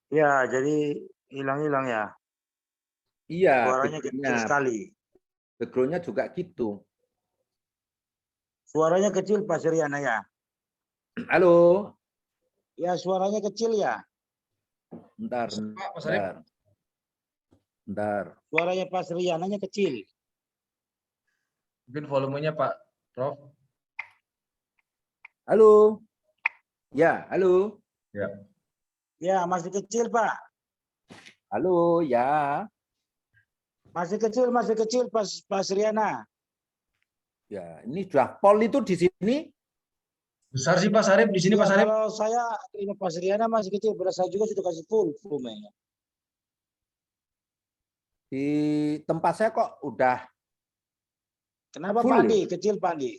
Ya, jadi hilang-hilang ya. Iya, Suaranya kecil sekali. background-nya juga gitu. Suaranya kecil Pak Suryana ya. Halo, Ya, suaranya kecil ya. bentar, Pak Sarip. bentar. Suaranya Pak Suryananya kecil. Mungkin volumenya Pak Prof. Halo, ya, halo, Ya. Ya, masih kecil Pak. halo, ya, Masih kecil Pak Suryana. ya. Ini sudah pol itu di sini. Besar sih Pak Sarip di sini Ya, Pak Sarip. kalau saya terima Pak Suryana masih kecil. Pada saya juga sudah kasih full volume-nya. Di tempat saya kok udah Kenapa full Pak Andi? ya? Kecil Pak Andi.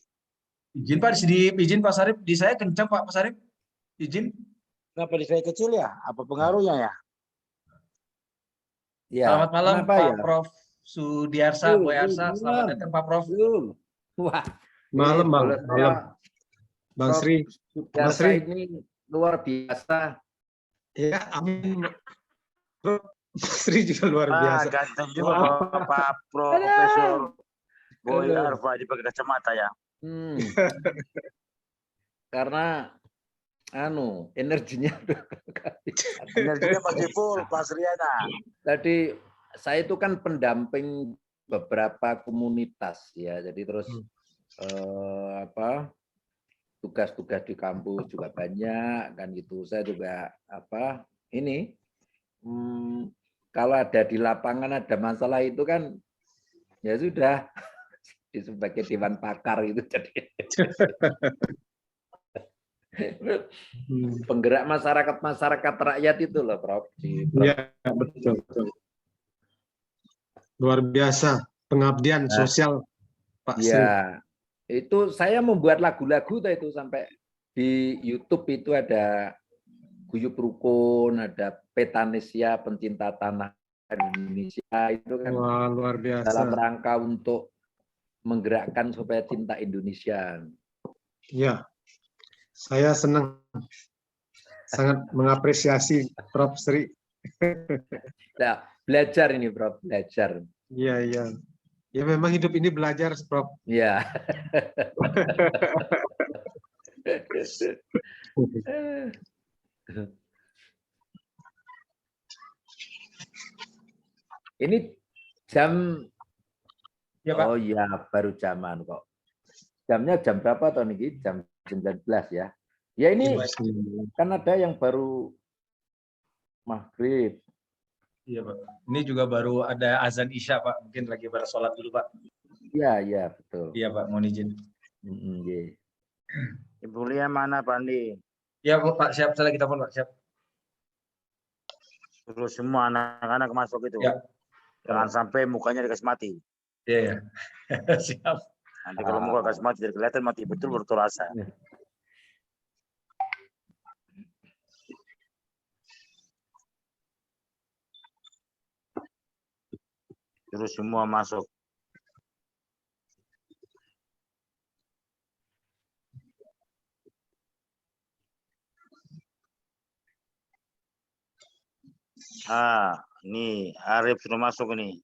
Izin Pak, izin Pak Sarip. Di saya kencang Pak Sarip. Izin. Kenapa di saya kecil ya? Apa pengaruhnya ya? Ya, Selamat malam kenapa Pak ya? Prof. Sudiarsa, Boyarsa. Selamat datang Pak Prof. Belum. Wah, Malam, Bang. kalau Malam. saya, Bang Prof. Sri. Sudiarsa Mas Sri. ini luar biasa. Ya, amin. Bro, Mas Sri juga luar biasa. Ganteng juga Pak Profesor Boy Arfa dipakai kacamata ya. Karena energinya Energinya masih full Pak Suryana. Tadi saya itu kan pendamping beberapa komunitas ya, jadi terus tugas-tugas di kampus juga banyak kan gitu. Saya juga kalau ada di lapangan ada masalah itu kan ya sudah sebagai dewan pakar itu jadi penggerak masyarakat rakyat itu loh Prof. Iya, betul, betul. Luar biasa pengabdian sosial Pak Sri. Ya, itu saya membuat lagu-lagu itu sampai di YouTube itu ada Guyup Rukun, ada Petanesia Pencinta Tanah Indonesia itu kan. Wah, luar biasa. Dalam rangka untuk menggerakkan supaya cinta Indonesia. Ya, saya senang, sangat mengapresiasi Prof. Sri. Nah, belajar ini Prof, belajar. Iya, iya. Ya memang hidup ini belajar, Prof. Iya. Ini jam Ya, Pak. Oh iya, baru zaman kok. Jamnya jam berapa tahun ini? Jam 19 ya. Ya ini kan ada yang baru maghrib. Iya Pak. Ini juga baru ada azan Isya Pak. Mungkin lagi pada sholat dulu Pak. Iya, iya betul. Iya Pak, mohon izin. Iya. Ibu Lia mana Pak Andi? Iya Pak, siap. Saya lagi telepon Pak, siap. Terus semua anak-anak masuk itu. Ya. Jangan sampai mukanya dikasih mati. Iya, ya. Siap. Nanti kalau muka kasih mati, jadi kelihatan mati betul berterasa. Terus semua masuk. Ini Arif sudah masuk ini.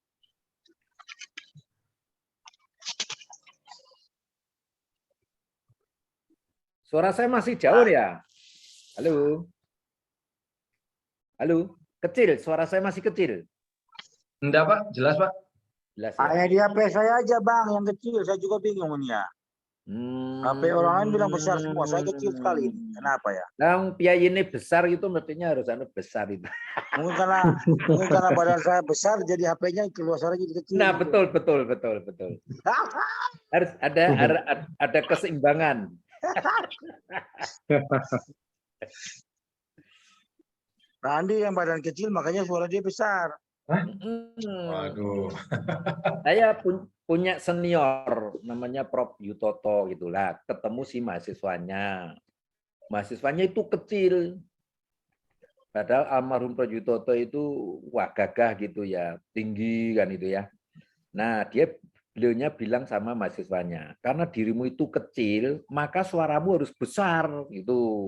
Suara saya masih jauh ya? Halo? Halo? Kecil, suara saya masih kecil? Enggak Pak, jelas Pak. Jelas ya? Hanya di HP saya aja Bang, yang kecil. Saya juga bingung ini ya. HP orang lain bilang besar semua, saya kecil sekali. Kenapa ya? Nah, piye ini besar gitu mestinya harus besar itu. Mungkin karena badan saya besar, jadi HP-nya keluar suara jadi kecil. Nah, betul. Harus ada keseimbangan. Pak Andi yang badan kecil, makanya suara dia besar. Waduh. Saya punya senior namanya Prof Yutoto gitulah, ketemu si mahasiswanya itu kecil, padahal almarhum Prof Yutoto itu wah gagah gitu ya, tinggi kan itu ya. Nah beliaunya bilang sama mahasiswanya, karena dirimu itu kecil maka suaramu harus besar gitu.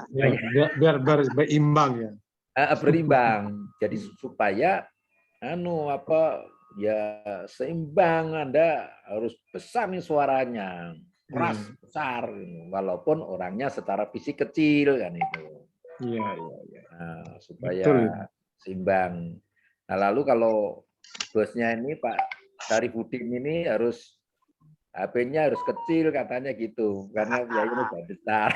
Ya, biar berimbang ya. berimbang. Jadi supaya ya seimbang, Anda harus besar nih suaranya, keras besar, walaupun orangnya secara fisik kecil kan itu. Iya. Nah, supaya Betul. seimbang. Nah, lalu kalau bosnya ini Pak Syarifudin ini harus HP-nya harus kecil katanya gitu, karena biayanya udah besar.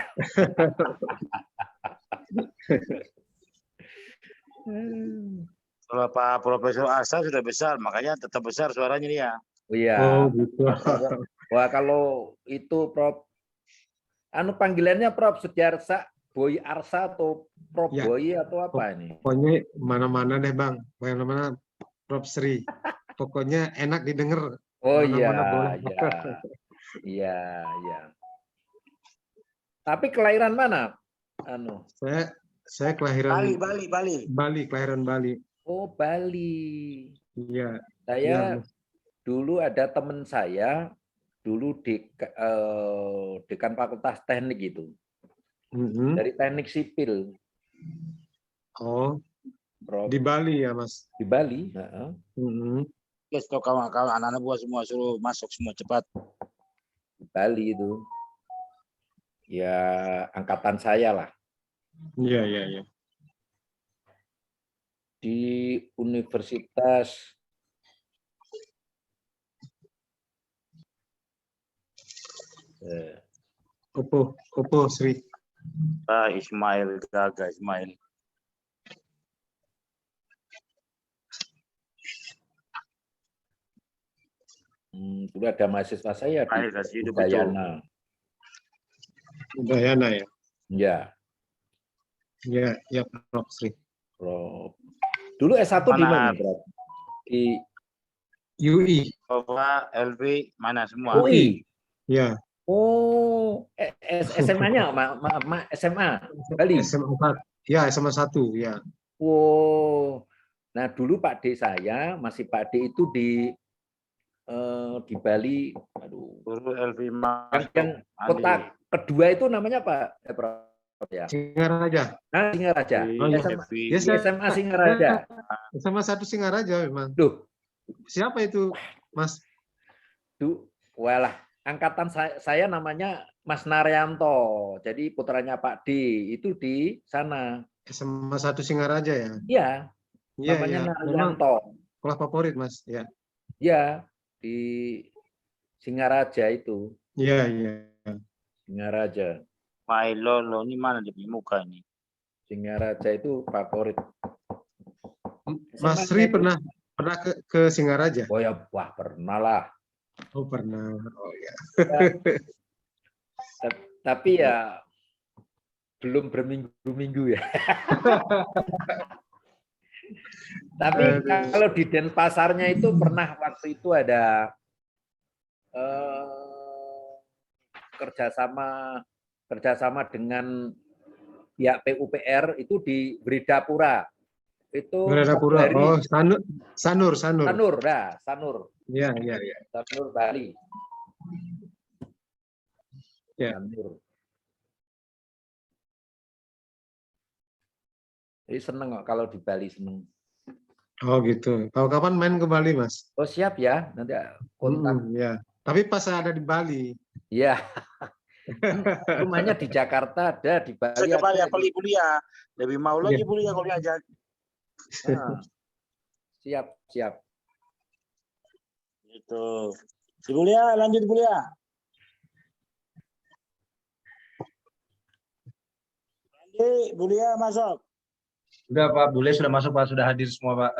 Kalau Pak Profesor Asa sudah besar, makanya tetap besar suaranya dia. Oh iya. Oh gitu. Wah, kalau itu Prof, panggilannya Prof Sudiarsa, Boy Arsa atau Prof Ya. Boy atau apa ini? Pokoknya mana-mana deh Bang, mana-mana Prof Sri. Pokoknya enak didengar. Oh iya, Mana-mana boleh. iya. Tapi kelahiran mana? Saya kelahiran Bali. kelahiran Bali. Oh, Bali. Iya. Saya dulu ada teman saya dulu dekan Fakultas Teknik itu. Dari Teknik Sipil. Oh, Prof. di Bali ya, Mas? Di Bali. Yes, kawan-kawan anak-anak buah semua suruh masuk semua cepat. Di Bali itu. Ya, angkatan saya lah. Iya. Di Universitas Opo Sri. Ismail Gaga Ismail. Dulu ada mahasiswa saya di Udayana. Udayana ya? Ya, Prof Sri. Prof. Dulu S1 di mana, Prof? Di UI.Ova, LV, mana semua? UI. Ya. Oh, SMA-nya, SMA Bali. SMA 1. Ya, SMA 1, ya. Oh. Nah, dulu Pak D saya, masih Pak D itu di Bali, Guru LV yang kota kedua itu namanya apa, Prof? Ya. Singaraja. Singaraja. SMA Singaraja. SMA 1 Singaraja memang. Duh. Siapa itu, Mas? Walah, angkatan saya namanya Mas Naryanto. Jadi putranya Pak D itu di sana. SMA 1 Singaraja ya? Iya. Namanya Naryanto. Sekolah favorit, Mas. Ya. Iya, di Singaraja itu. Iya. Singaraja. Lolo, ini mana di muka ini? Singaraja itu favorit. Mas Sri pernah ke Singaraja? Oh ya, wah pernah lah. Oh pernah. Oh ya. Tapi ya belum berminggu-minggu ya. Tapi kalau di Denpasarnya itu pernah waktu itu ada kerjasama dengan pihak PUPR itu di Bridapura. Itu Bridapura. Oh, Sanur. Sanur. Iya. Sanur Bali. Ya. Sanur. Jadi seneng kok kalau di Bali, seneng. Oh gitu. Kalau kapan main ke Bali, Mas? Oh siap ya, nanti kontak. Ya. Tapi pas ada di Bali. Iya. Rumahnya di Jakarta ada, di Bali. Saya ke Bali apalagi kuliah. Lebih mau lagi kuliah kalau diajak. Siap. Itu. Si Bulia, lanjut Bulia. Bulia masuk. Sudah Pak, Bule sudah masuk Pak, sudah hadir semua Pak.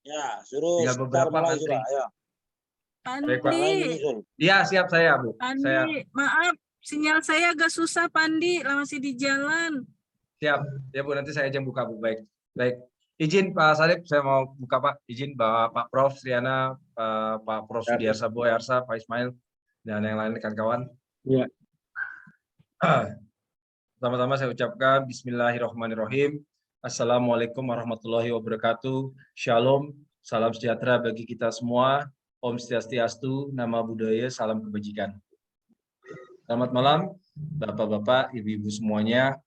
Ya, suruh tinggal beberapa mantri. Ayo. Pandi. Iya, siap saya, Bu. Pandi, maaf, sinyal saya agak susah, Pandi, masih di jalan. Siap. Ya, Bu, nanti saya aja buka, Bu. Baik. Izin Pak Salib, saya mau buka Pak. Izin Pak Prof Sriana, Pak Prof Sudiarsa, Boy Arsa, Pak Ismail, dan yang lain kawan-kawan. Iya. Pertama-tama saya ucapkan Bismillahirrahmanirrahim. Assalamualaikum warahmatullahi wabarakatuh. Shalom, salam sejahtera bagi kita semua. Om Swastiastu, nama budaya, salam kebajikan. Selamat malam, Bapak-bapak, Ibu-ibu semuanya.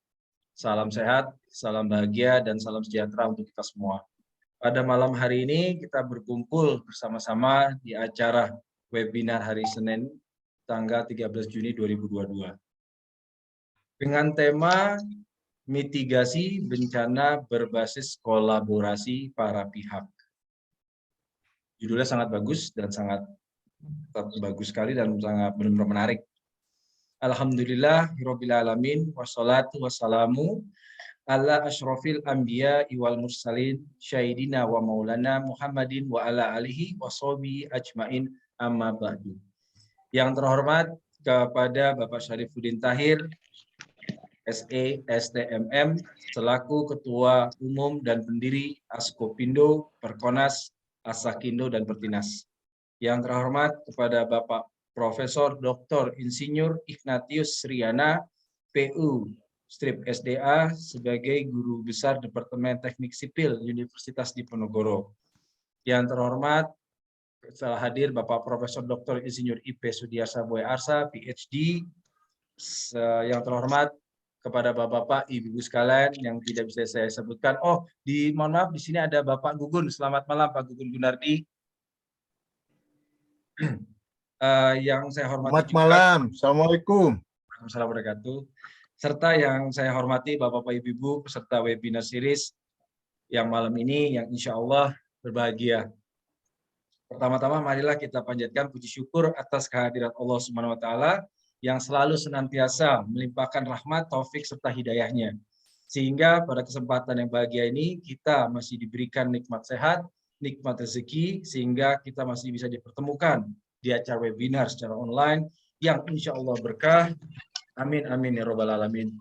Salam sehat, salam bahagia, dan salam sejahtera untuk kita semua. Pada malam hari ini kita berkumpul bersama-sama di acara webinar hari Senin, tanggal 13 Juni 2022. Dengan tema mitigasi bencana berbasis kolaborasi para pihak. Judulnya sangat bagus dan sangat bagus sekali dan sangat benar-benar menarik. Alhamdulillah Alamin, wassalatu wassalamu ala asyrafil anbiya wal mursalin syahidina wa maulana Muhammadin wa ala alihi wa sahbihi ajmain amma ba'du. Yang terhormat kepada Bapak Syarifuddin Tahir, SE STMM, selaku Ketua Umum dan Pendiri Askopindo, Perkonas, Asakindo, dan Pertinas. Yang terhormat kepada Bapak Profesor Dr. Insinyur Ignatius Riana, PU Strip SDA, sebagai Guru Besar Departemen Teknik Sipil Universitas Diponegoro. Yang terhormat telah hadir Bapak Profesor Dr. Insinyur IP Sudiarsa Boy Arsa, PhD. Yang terhormat kepada Bapak-bapak, Ibu-ibu sekalian yang tidak bisa saya sebutkan. Oh, mohon maaf, di sini ada Bapak Gugun. Selamat malam Pak Gugun Gunardi. Yang saya hormati Selamat malam. Assalamualaikum. Waalaikumsalam warahmatullahi wabarakatuh. Serta yang saya hormati Bapak-bapak, Ibu-ibu peserta webinar series yang malam ini yang insya Allah berbahagia. Pertama-tama marilah kita panjatkan puji syukur atas kehadiran Allah Subhanahu wa taala yang selalu senantiasa melimpahkan rahmat, taufik, serta hidayahnya. Sehingga pada kesempatan yang bahagia ini, kita masih diberikan nikmat sehat, nikmat rezeki, sehingga kita masih bisa dipertemukan di acara webinar secara online, yang insya Allah berkah. Amin, amin, ya robbal alamin.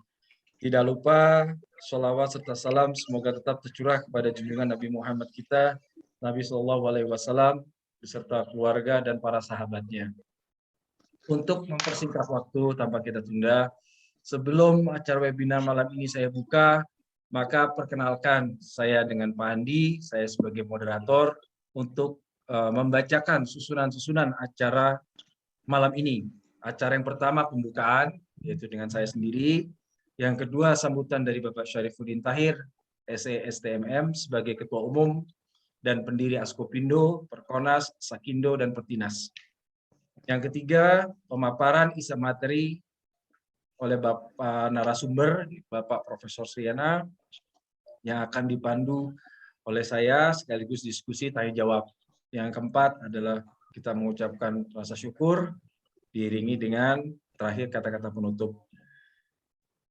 Tidak lupa, sholawat serta salam semoga tetap tercurah kepada junjungan Nabi Muhammad kita, Nabi SAW, beserta keluarga dan para sahabatnya. Untuk mempersingkat waktu tanpa kita tunda, sebelum acara webinar malam ini saya buka, maka perkenalkan saya dengan Pak Andi, saya sebagai moderator untuk membacakan susunan-susunan acara malam ini. Acara yang pertama pembukaan, yaitu dengan saya sendiri. Yang kedua sambutan dari Bapak Syarifuddin Tahir, SE STMM, sebagai Ketua Umum dan pendiri Askopindo, Perkonas, Sakindo, dan Pertinas. Yang ketiga, pemaparan isi materi oleh Bapak narasumber, Bapak Profesor Riana, yang akan dipandu oleh saya sekaligus diskusi tanya jawab. Yang keempat adalah kita mengucapkan rasa syukur, diiringi dengan terakhir kata-kata penutup.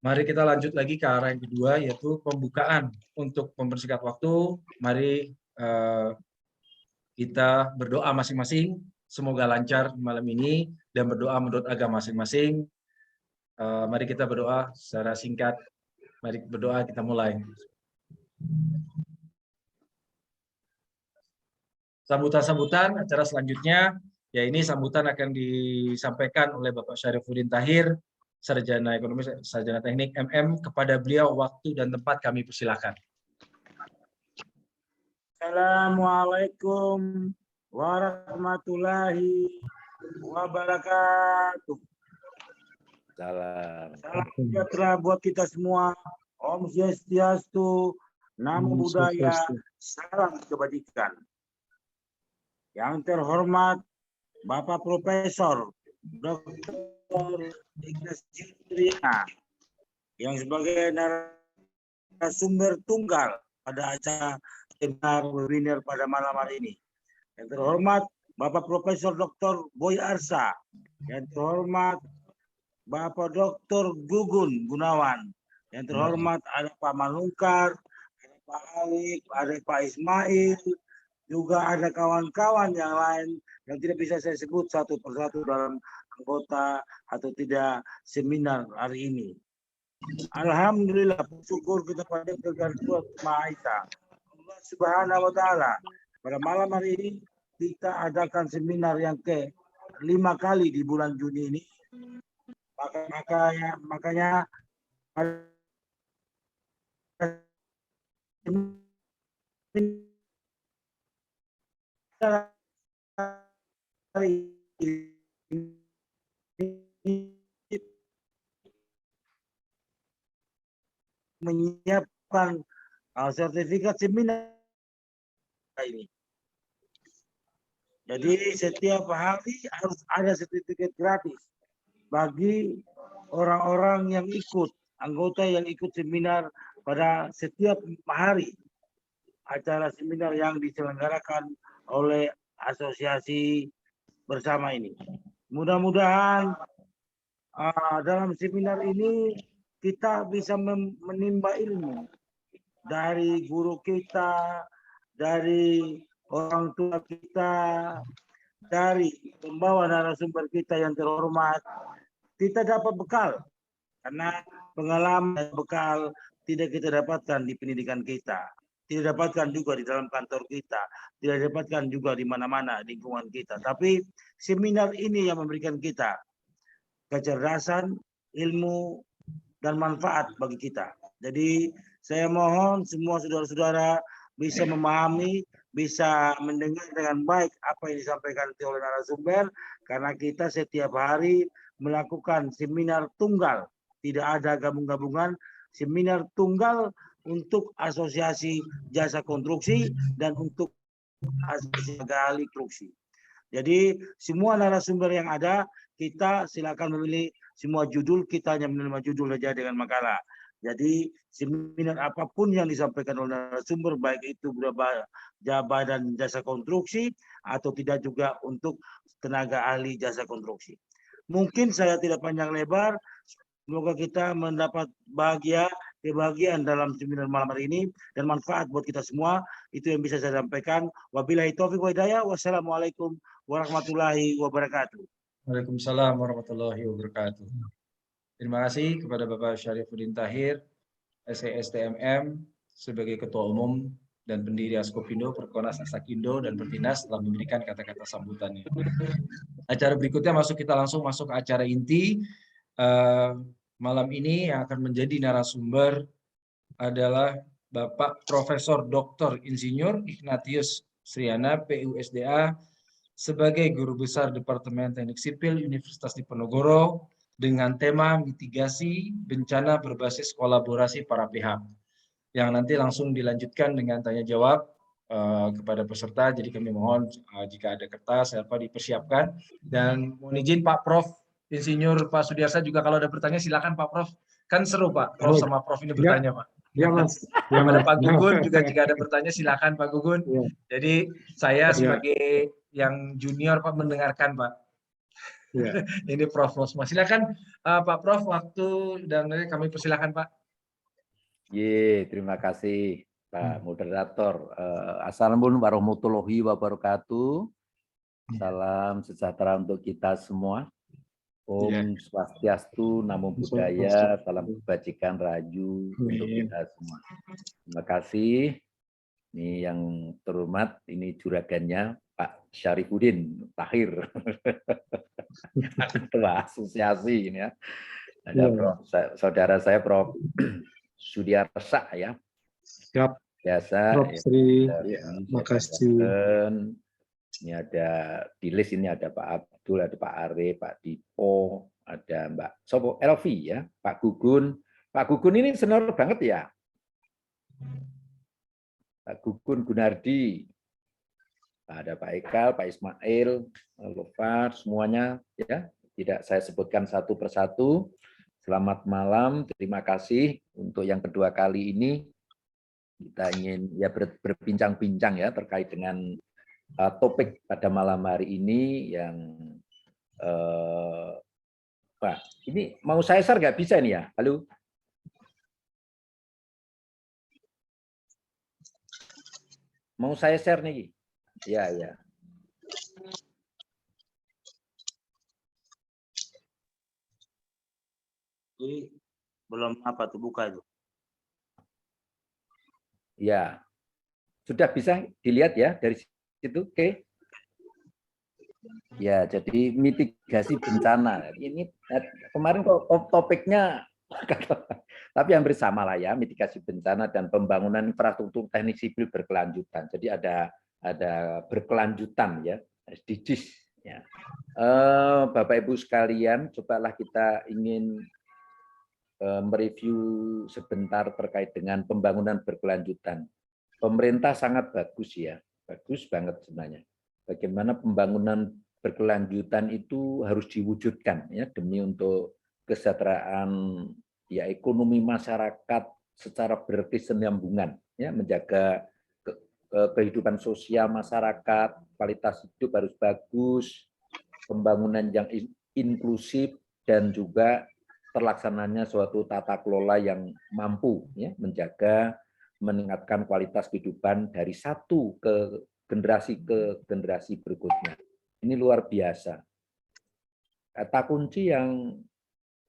Mari kita lanjut lagi ke arah yang kedua, yaitu pembukaan. Untuk mempersingkat waktu, mari kita berdoa masing-masing. Semoga lancar malam ini dan berdoa menurut agama masing-masing. Mari kita berdoa secara singkat. Mari berdoa, kita mulai. Sambutan-sambutan acara selanjutnya, ya ini sambutan akan disampaikan oleh Bapak Syarifuddin Tahir, Sarjana Ekonomi, Sarjana Teknik MM. Kepada beliau waktu dan tempat kami persilakan. Assalamualaikum warahmatullahi wabarakatuh. Salam. Salam sejahtera buat kita semua. Om Swastiastu, Namo Buddhaya, salam kebajikan. Yang terhormat Bapak Profesor Dr. Ignatius Riana, yang sebagai narasumber tunggal pada acara webinar pada malam hari ini. Yang terhormat Bapak Profesor Dr. Boy Arsa, yang terhormat Bapak Dr. Gugun Gunawan, yang terhormat ada Pak Manungkar, ada Pak Alik, ada Pak Ismail, juga ada kawan-kawan yang lain yang tidak bisa saya sebut satu persatu dalam anggota atau tidak seminar hari ini. Alhamdulillah, bersyukur kita pada Tuhan Maha Esa, Allah Subhanahu wa taala. Pada malam hari ini kita adakan seminar yang ke-5 kali di bulan Juni ini. Makanya menyiapkan sertifikat seminar ini. Jadi setiap hari harus ada sertifikat gratis bagi orang-orang yang ikut, anggota yang ikut seminar pada setiap hari acara seminar yang diselenggarakan oleh asosiasi bersama ini. Mudah-mudahan dalam seminar ini kita bisa menimba ilmu dari guru kita, dari orang tua kita, dari pembawa narasumber kita yang terhormat. Kita dapat bekal, karena pengalaman dan bekal tidak kita dapatkan di pendidikan kita, tidak dapatkan juga di dalam kantor kita, tidak dapatkan juga di mana-mana lingkungan kita. Tapi seminar ini yang memberikan kita kecerdasan, ilmu, dan manfaat bagi kita. Jadi saya mohon semua saudara-saudara bisa memahami, bisa mendengar dengan baik apa yang disampaikan oleh narasumber, karena kita setiap hari melakukan seminar tunggal, tidak ada gabung-gabungan, seminar tunggal untuk asosiasi jasa konstruksi dan untuk asosiasi ahli konstruksi. Jadi semua narasumber yang ada, kita silakan memilih semua judul, kita hanya menerima judul saja dengan makalah. Jadi seminar apapun yang disampaikan oleh narasumber, baik itu badan jasa konstruksi atau tidak juga untuk tenaga ahli jasa konstruksi. Mungkin saya tidak panjang lebar, semoga kita mendapat kebahagiaan dalam seminar malam hari ini dan manfaat buat kita semua. Itu yang bisa saya sampaikan. Wabillahi taufiq wa hidayah. Wassalamualaikum warahmatullahi wabarakatuh. Waalaikumsalam warahmatullahi wabarakatuh. Terima kasih kepada Bapak Syarifuddin Tahir, SESTMM, sebagai Ketua Umum dan pendiri Askopindo, Perkonas Asakindo, dan Pertinas telah memberikan kata-kata sambutannya. Acara berikutnya kita langsung masuk ke acara inti. Malam ini yang akan menjadi narasumber adalah Bapak Profesor Dr. Insinyur Ignatius Sriana, PUSDA, sebagai Guru Besar Departemen Teknik Sipil Universitas Diponegoro dengan tema mitigasi bencana berbasis kolaborasi para pihak, yang nanti langsung dilanjutkan dengan tanya jawab kepada peserta. Jadi kami mohon jika ada kertas apa dipersiapkan, dan mohon izin Pak Prof Insinyur Pak Sudiarsa juga kalau ada bertanya silakan Pak Prof. Kan seru Pak Prof sama Prof ini bertanya Pak. Ya Mas. Kepada Pak Gugun juga jika ada bertanya silakan Pak Gugun. Ya. Jadi saya Ya. sebagai yang junior Pak mendengarkan Pak. Ya. Ini Prof Rosma. Silakan Pak Prof, waktu dan kami persilakan Pak. Terima kasih Pak Moderator. Assalamualaikum warahmatullahi wabarakatuh. Salam sejahtera untuk kita semua. Om Swastiastu, Namo Buddhaya, salam kebajikan rahayu untuk kita semua. Terima kasih. Ini yang terhormat, ini juragannya Pak Syarifuddin Tahir, Ketua Asosiasi ini ya. Ada saudara saya Prof Sudiarsa ya. Siap. Biasa. Prof Sri, makasih. Ini ada di list ini ada Pak Abdul, ada Pak Arif, Pak Dipo, ada Mbak Sopo Elvi ya, Pak Gugun. Pak Gugun ini senior banget ya. Pak Gugun Gunardi, ada Pak Ekal, Pak Ismail, Lofar, semuanya ya. Tidak saya sebutkan satu persatu. Selamat malam, terima kasih untuk yang kedua kali ini kita ingin ya berbincang-bincang ya terkait dengan topik pada malam hari ini yang Pak, ini mau saya share nggak bisa nih ya? Halo? Mau saya share nih? Ya, ya. Jadi belum apa tuh buka itu. Ya. Sudah bisa dilihat ya dari situ, oke? Ya, jadi mitigasi bencana. Ini kemarin kok topiknya tapi hampir sama lah ya, mitigasi bencana dan pembangunan infrastruktur teknik sipil berkelanjutan. Jadi ada berkelanjutan ya, SDGs ya. Bapak Ibu sekalian, cobalah kita ingin mereview sebentar terkait dengan pembangunan berkelanjutan. Pemerintah sangat bagus ya, bagus banget sebenarnya. Bagaimana pembangunan berkelanjutan itu harus diwujudkan ya demi untuk kesejahteraan ya ekonomi masyarakat secara berkesinambungan ya, menjaga kehidupan sosial masyarakat, kualitas hidup harus bagus, pembangunan yang inklusif dan juga terlaksananya suatu tata kelola yang mampu ya menjaga meningkatkan kualitas kehidupan dari satu ke generasi berikutnya. Ini luar biasa. Kata kunci yang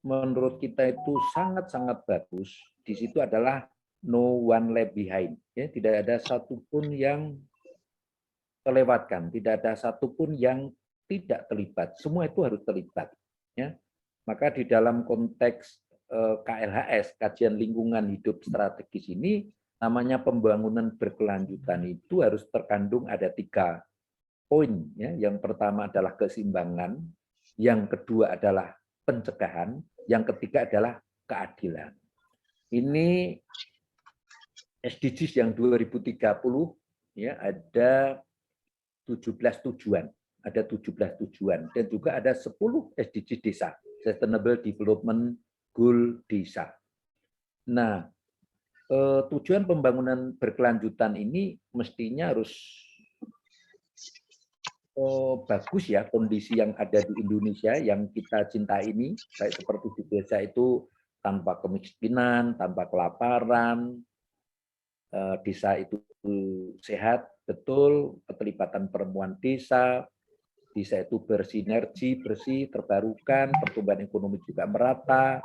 menurut kita itu sangat-sangat bagus di situ adalah no one left behind. Ya, tidak ada satupun yang terlewatkan, tidak ada satupun yang tidak terlibat. Semua itu harus terlibat. Ya. Maka di dalam konteks KLHS, kajian lingkungan hidup strategis ini, namanya pembangunan berkelanjutan itu harus terkandung ada 3 poin. Ya. Yang pertama adalah keseimbangan, yang kedua adalah pencegahan, yang ketiga adalah keadilan. Ini SDGs yang 2030 ya ada 17 tujuan. Ada 17 tujuan dan juga ada 10 SDGs desa, Sustainable Development Goal desa. Nah, tujuan pembangunan berkelanjutan ini mestinya harus bagus ya kondisi yang ada di Indonesia yang kita cintai ini, baik seperti di desa itu tanpa kemiskinan, tanpa kelaparan, desa itu sehat, betul, keterlibatan perempuan desa itu bersinergi, bersih, terbarukan, pertumbuhan ekonomi juga merata,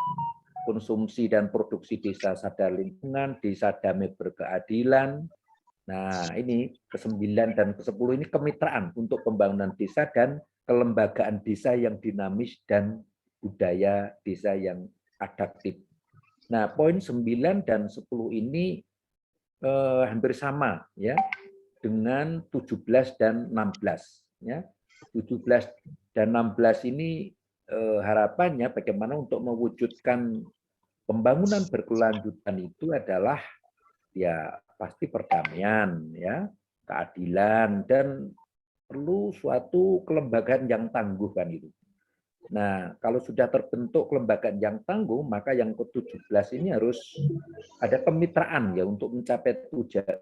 konsumsi dan produksi desa sadar lingkungan, desa damai berkeadilan. Nah, ini ke-9 dan ke-10 ini kemitraan untuk pembangunan desa dan kelembagaan desa yang dinamis dan budaya desa yang adaptif. Nah, poin 9 dan 10 ini hampir sama ya dengan 17 dan 16 ya. 17 dan 16 ini harapannya bagaimana untuk mewujudkan pembangunan berkelanjutan itu adalah ya pasti perdamaian ya, keadilan dan perlu suatu kelembagaan yang tangguh kan itu. Nah, kalau sudah terbentuk kelembagaan yang tangguh, maka yang ke-17 ini harus ada kemitraan ya untuk mencapai tujuan,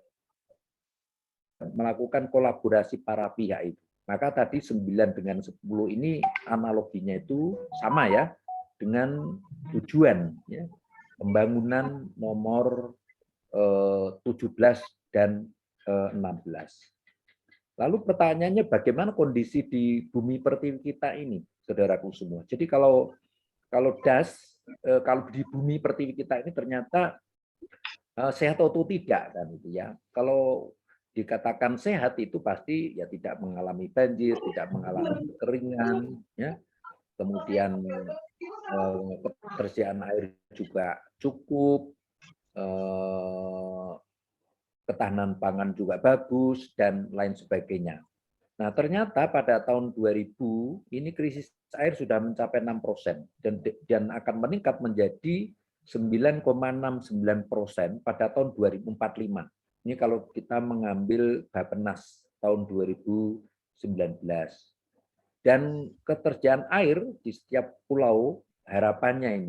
melakukan kolaborasi para pihak itu. Maka tadi 9 dengan 10 ini analoginya itu sama ya dengan tujuan ya, pembangunan nomor 17 dan 16. Lalu pertanyaannya bagaimana kondisi di bumi pertiwi kita ini, saudaraku semua. Jadi kalau di bumi pertiwi kita ini ternyata sehat atau tidak kan itu ya. Kalau dikatakan sehat itu pasti ya tidak mengalami banjir, tidak mengalami kekeringan, ya. Kemudian ketersediaan air juga cukup, ketahanan pangan juga bagus dan lain sebagainya. Nah, ternyata pada tahun 2000 ini krisis air sudah mencapai 6% dan akan meningkat menjadi 9,69% pada tahun 2045. Ini kalau kita mengambil Bappenas tahun 2019. Dan ketersediaan air di setiap pulau harapannya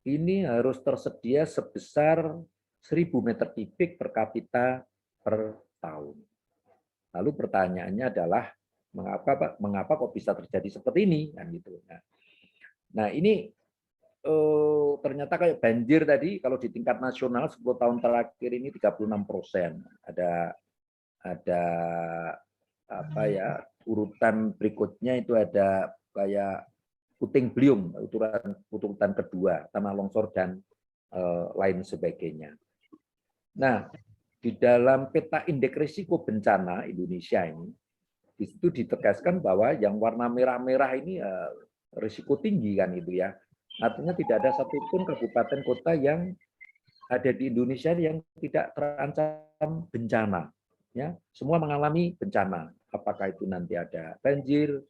ini harus tersedia sebesar 1.000 meter kubik per kapita per tahun. Lalu pertanyaannya adalah mengapa kok bisa terjadi seperti ini kan gitu. Nah, ini ternyata kayak banjir tadi kalau di tingkat nasional 10 tahun terakhir ini 36%. Ada apa ya, urutan berikutnya itu ada kayak Puting Beliung, urutan kedua, tanah longsor dan lain sebagainya. Nah, di dalam peta indeks risiko bencana Indonesia ini, di situ ditegaskan bahwa yang warna merah-merah ini risiko tinggi kan itu ya. Artinya tidak ada satupun kabupaten kota yang ada di Indonesia yang tidak terancam bencana. Ya, semua mengalami bencana. Apakah itu nanti ada banjir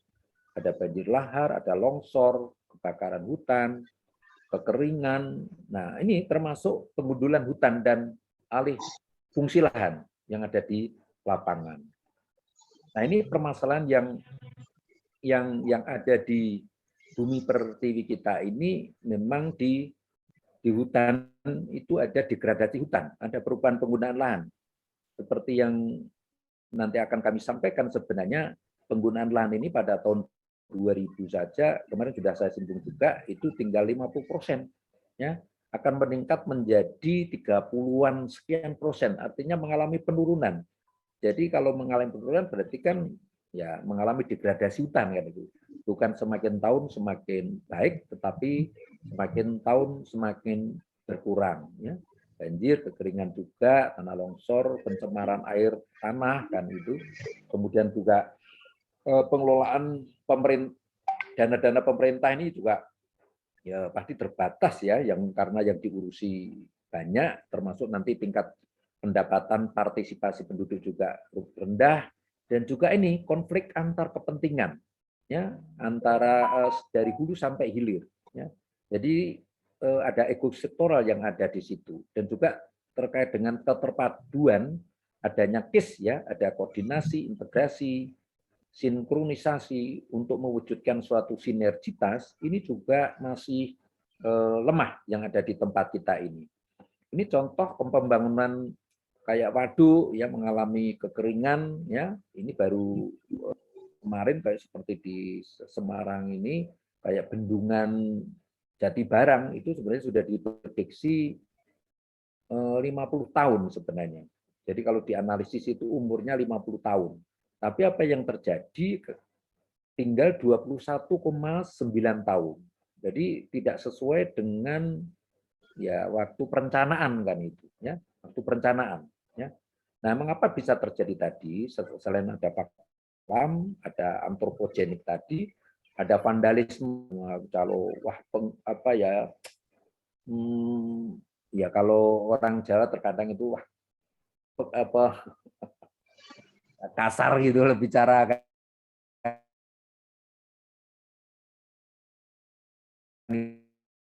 lahar, ada longsor, kebakaran hutan, kekeringan. Nah, ini termasuk pengundulan hutan dan alih fungsi lahan yang ada di lapangan. Nah, ini permasalahan yang ada di bumi pertiwi kita ini memang di hutan itu ada degradasi hutan, ada perubahan penggunaan lahan. Seperti yang nanti akan kami sampaikan, sebenarnya penggunaan lahan ini pada tahun 2000 saja, kemarin sudah saya singgung juga, itu tinggal 50%. Ya, akan meningkat menjadi 30-an sekian persen, artinya mengalami penurunan. Jadi kalau mengalami penurunan berarti kan ya mengalami degradasi hutan kan itu. Bukan semakin tahun semakin baik, tetapi semakin tahun semakin berkurang. Ya. Banjir, kekeringan juga, tanah longsor, pencemaran air tanah kan itu. Kemudian juga pengelolaan dana-dana pemerintah ini juga ya pasti terbatas ya, karena yang diurusi banyak, termasuk nanti tingkat pendapatan partisipasi penduduk juga rendah, dan juga ini konflik antar kepentingan ya, antara dari hulu sampai hilir ya. Jadi ada ekosektoral yang ada di situ, dan juga terkait dengan keterpaduan adanya KIS ya, ada koordinasi, integrasi, sinkronisasi untuk mewujudkan suatu sinergitas, ini juga masih lemah yang ada di tempat kita ini. Ini contoh pembangunan kayak waduk ya mengalami kekeringan ya, ini baru kemarin kayak seperti di Semarang ini, kayak bendungan Jatibarang itu sebenarnya sudah diprediksi 50 tahun sebenarnya. Jadi kalau dianalisis itu umurnya 50 tahun. Tapi apa yang terjadi? Tinggal 21,9 tahun. Jadi tidak sesuai dengan ya waktu perencanaan kan itu ya, waktu perencanaan ya. Nah, mengapa bisa terjadi tadi? Selain ada faktor alam, ada antropogenik tadi, ada vandalisme. Kalau ya kalau orang Jawa terkadang itu kasar gitu lebih bicara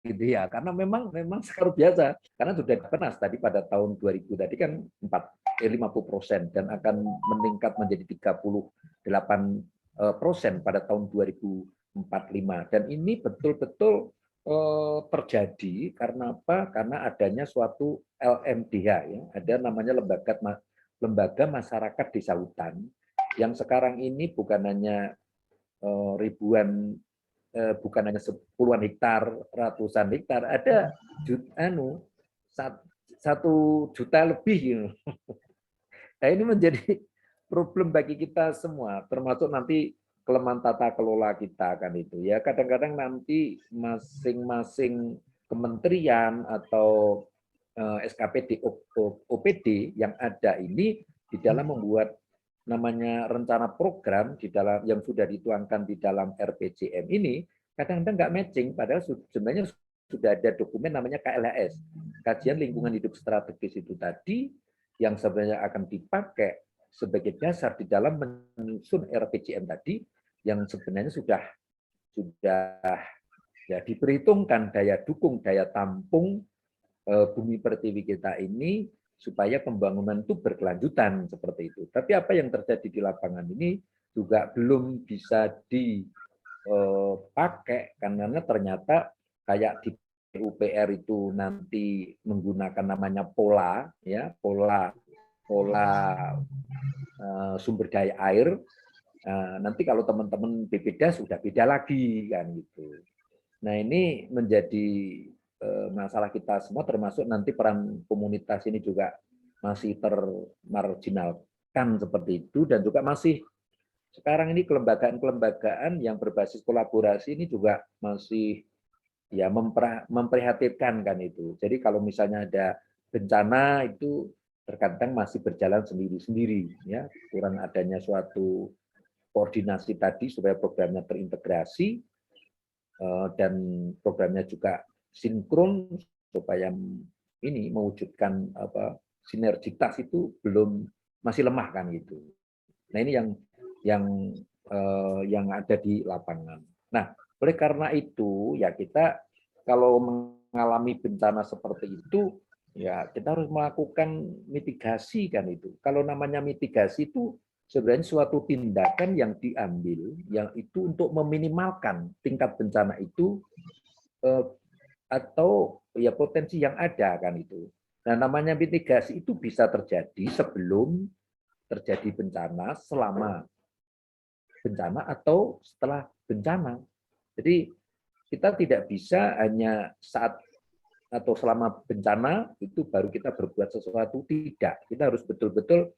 gitu ya, karena memang sekali biasa, karena sudah pernah tadi pada tahun 2000 tadi kan 50% dan akan meningkat menjadi 38% pada tahun 2045, dan ini betul-betul terjadi karena apa? Karena adanya suatu LMDH ya, ada namanya lembaga masyarakat desa hutan, yang sekarang ini bukan hanya ribuan, bukan hanya puluhan hektar, ratusan hektar, ada 1 juta lebih. Gitu. Nah, ini menjadi problem bagi kita semua, termasuk nanti kelemahan tata kelola kita kan itu ya. Kadang-kadang nanti masing-masing kementerian atau SKPD, OPD yang ada ini di dalam membuat namanya rencana program di dalam yang sudah dituangkan di dalam RPJM ini kadang-kadang nggak matching, padahal sebenarnya sudah ada dokumen namanya KLHS, kajian lingkungan hidup strategis itu tadi, yang sebenarnya akan dipakai sebagai dasar di dalam menyusun RPJM tadi, yang sebenarnya sudah ya diperhitungkan daya dukung, daya tampung bumi pertiwi kita ini supaya pembangunan itu berkelanjutan seperti itu. Tapi apa yang terjadi di lapangan ini juga belum bisa dipakai karena ternyata kayak di PUPR itu nanti menggunakan namanya pola ya, pola sumber daya air. Nanti kalau teman-teman BPDAS sudah beda lagi kan gitu. Nah, ini menjadi masalah kita semua, termasuk nanti peran komunitas ini juga masih termarginalkan seperti itu, dan juga masih sekarang ini kelembagaan yang berbasis kolaborasi ini juga masih ya memprihatinkan kan itu. Jadi kalau misalnya ada bencana itu terkadang masih berjalan sendiri-sendiri ya, kurang adanya suatu koordinasi tadi supaya programnya terintegrasi dan programnya juga sinkron supaya ini mewujudkan sinergitas itu masih lemah kan gitu. Nah, ini yang ada di lapangan. Nah, oleh karena itu ya kita kalau mengalami bencana seperti itu, ya kita harus melakukan mitigasi kan itu. Kalau namanya mitigasi itu sebenarnya suatu tindakan yang diambil yang itu untuk meminimalkan tingkat bencana itu atau ya potensi yang ada kan itu. Nah, namanya mitigasi itu bisa terjadi sebelum terjadi bencana, selama bencana atau setelah bencana. Jadi kita tidak bisa hanya saat atau selama bencana itu baru kita berbuat sesuatu, tidak. Kita harus betul-betul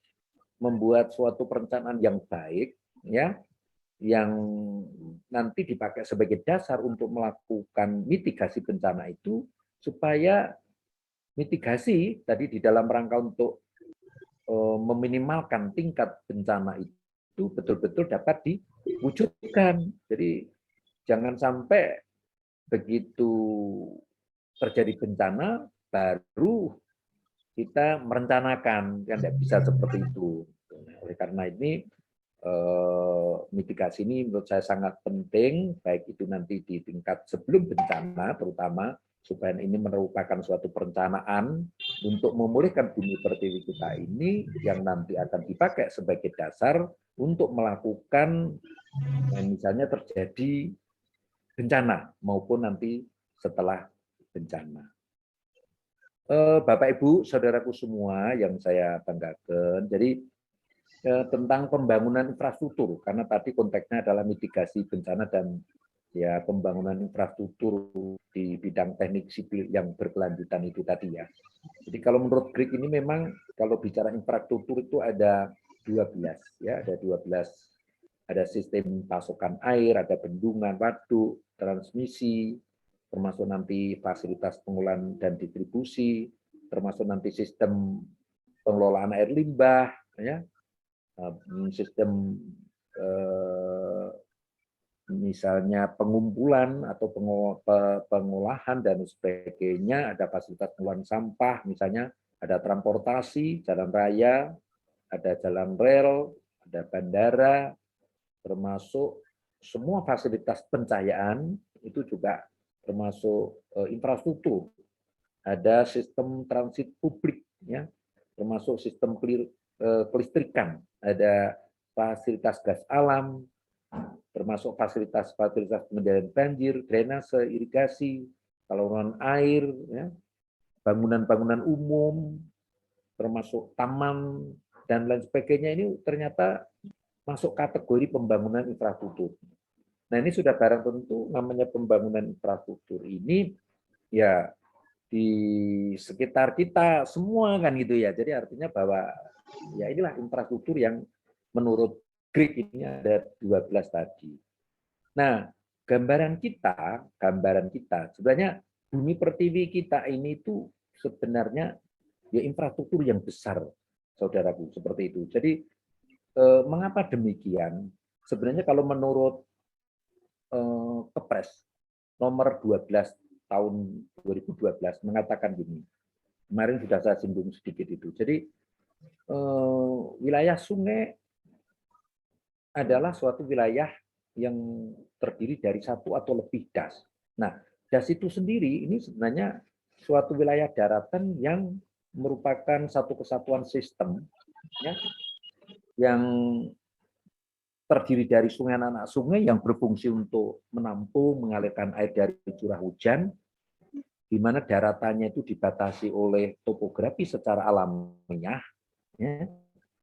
membuat suatu perencanaan yang baik, ya, yang nanti dipakai sebagai dasar untuk melakukan mitigasi bencana itu, supaya mitigasi tadi di dalam rangka untuk meminimalkan tingkat bencana itu betul-betul dapat diwujudkan. Jadi jangan sampai begitu terjadi bencana baru kita merencanakan, kan tidak bisa seperti itu. Oleh karena ini mitigasi ini menurut saya sangat penting, baik itu nanti di tingkat sebelum bencana terutama, supaya ini merupakan suatu perencanaan untuk memulihkan bumi pertiwi kita ini yang nanti akan dipakai sebagai dasar untuk melakukan misalnya terjadi bencana maupun nanti setelah bencana. Bapak Ibu, saudaraku semua yang saya banggakan, jadi tentang pembangunan infrastruktur, karena tadi konteksnya adalah mitigasi bencana dan ya pembangunan infrastruktur di bidang teknik sipil yang berkelanjutan itu tadi ya. Jadi kalau menurut GRIK ini memang kalau bicara infrastruktur itu ada 12 ya, ada 12. Ada sistem pasokan air, ada bendungan, waduk, transmisi, termasuk nanti fasilitas pengolahan dan distribusi, termasuk nanti sistem pengelolaan air limbah, ya, sistem misalnya pengumpulan atau pengolahan dan sebagainya, ada fasilitas pengolahan sampah, misalnya ada transportasi, jalan raya, ada jalan rel, ada bandara, termasuk semua fasilitas pencahayaan itu juga termasuk infrastruktur. Ada sistem transit publik, ya, termasuk sistem kelistrikan, ada fasilitas gas alam, termasuk fasilitas-fasilitas pengendalian banjir, drainase, irigasi, saluran air, ya, bangunan-bangunan umum, termasuk taman, dan lain sebagainya. Ini ternyata masuk kategori pembangunan infrastruktur. Nah, ini sudah barang tentu namanya pembangunan infrastruktur ini ya di sekitar kita semua kan gitu ya. Jadi artinya bahwa ya inilah infrastruktur yang menurut GRIK ini ada 12 tadi. Nah, gambaran kita sebenarnya bumi pertiwi kita ini itu sebenarnya ya infrastruktur yang besar, saudaraku, seperti itu. Jadi mengapa demikian? Sebenarnya kalau menurut Kepres nomor 12 tahun 2012 mengatakan gini. Kemarin sudah saya singgung sedikit itu. Jadi wilayah sungai adalah suatu wilayah yang terdiri dari satu atau lebih das. Nah, das itu sendiri ini sebenarnya suatu wilayah daratan yang merupakan satu kesatuan sistem, ya, yang terdiri dari sungai anak sungai yang berfungsi untuk menampung, mengalirkan air dari curah hujan, di mana daratannya itu dibatasi oleh topografi secara alamiah, ya.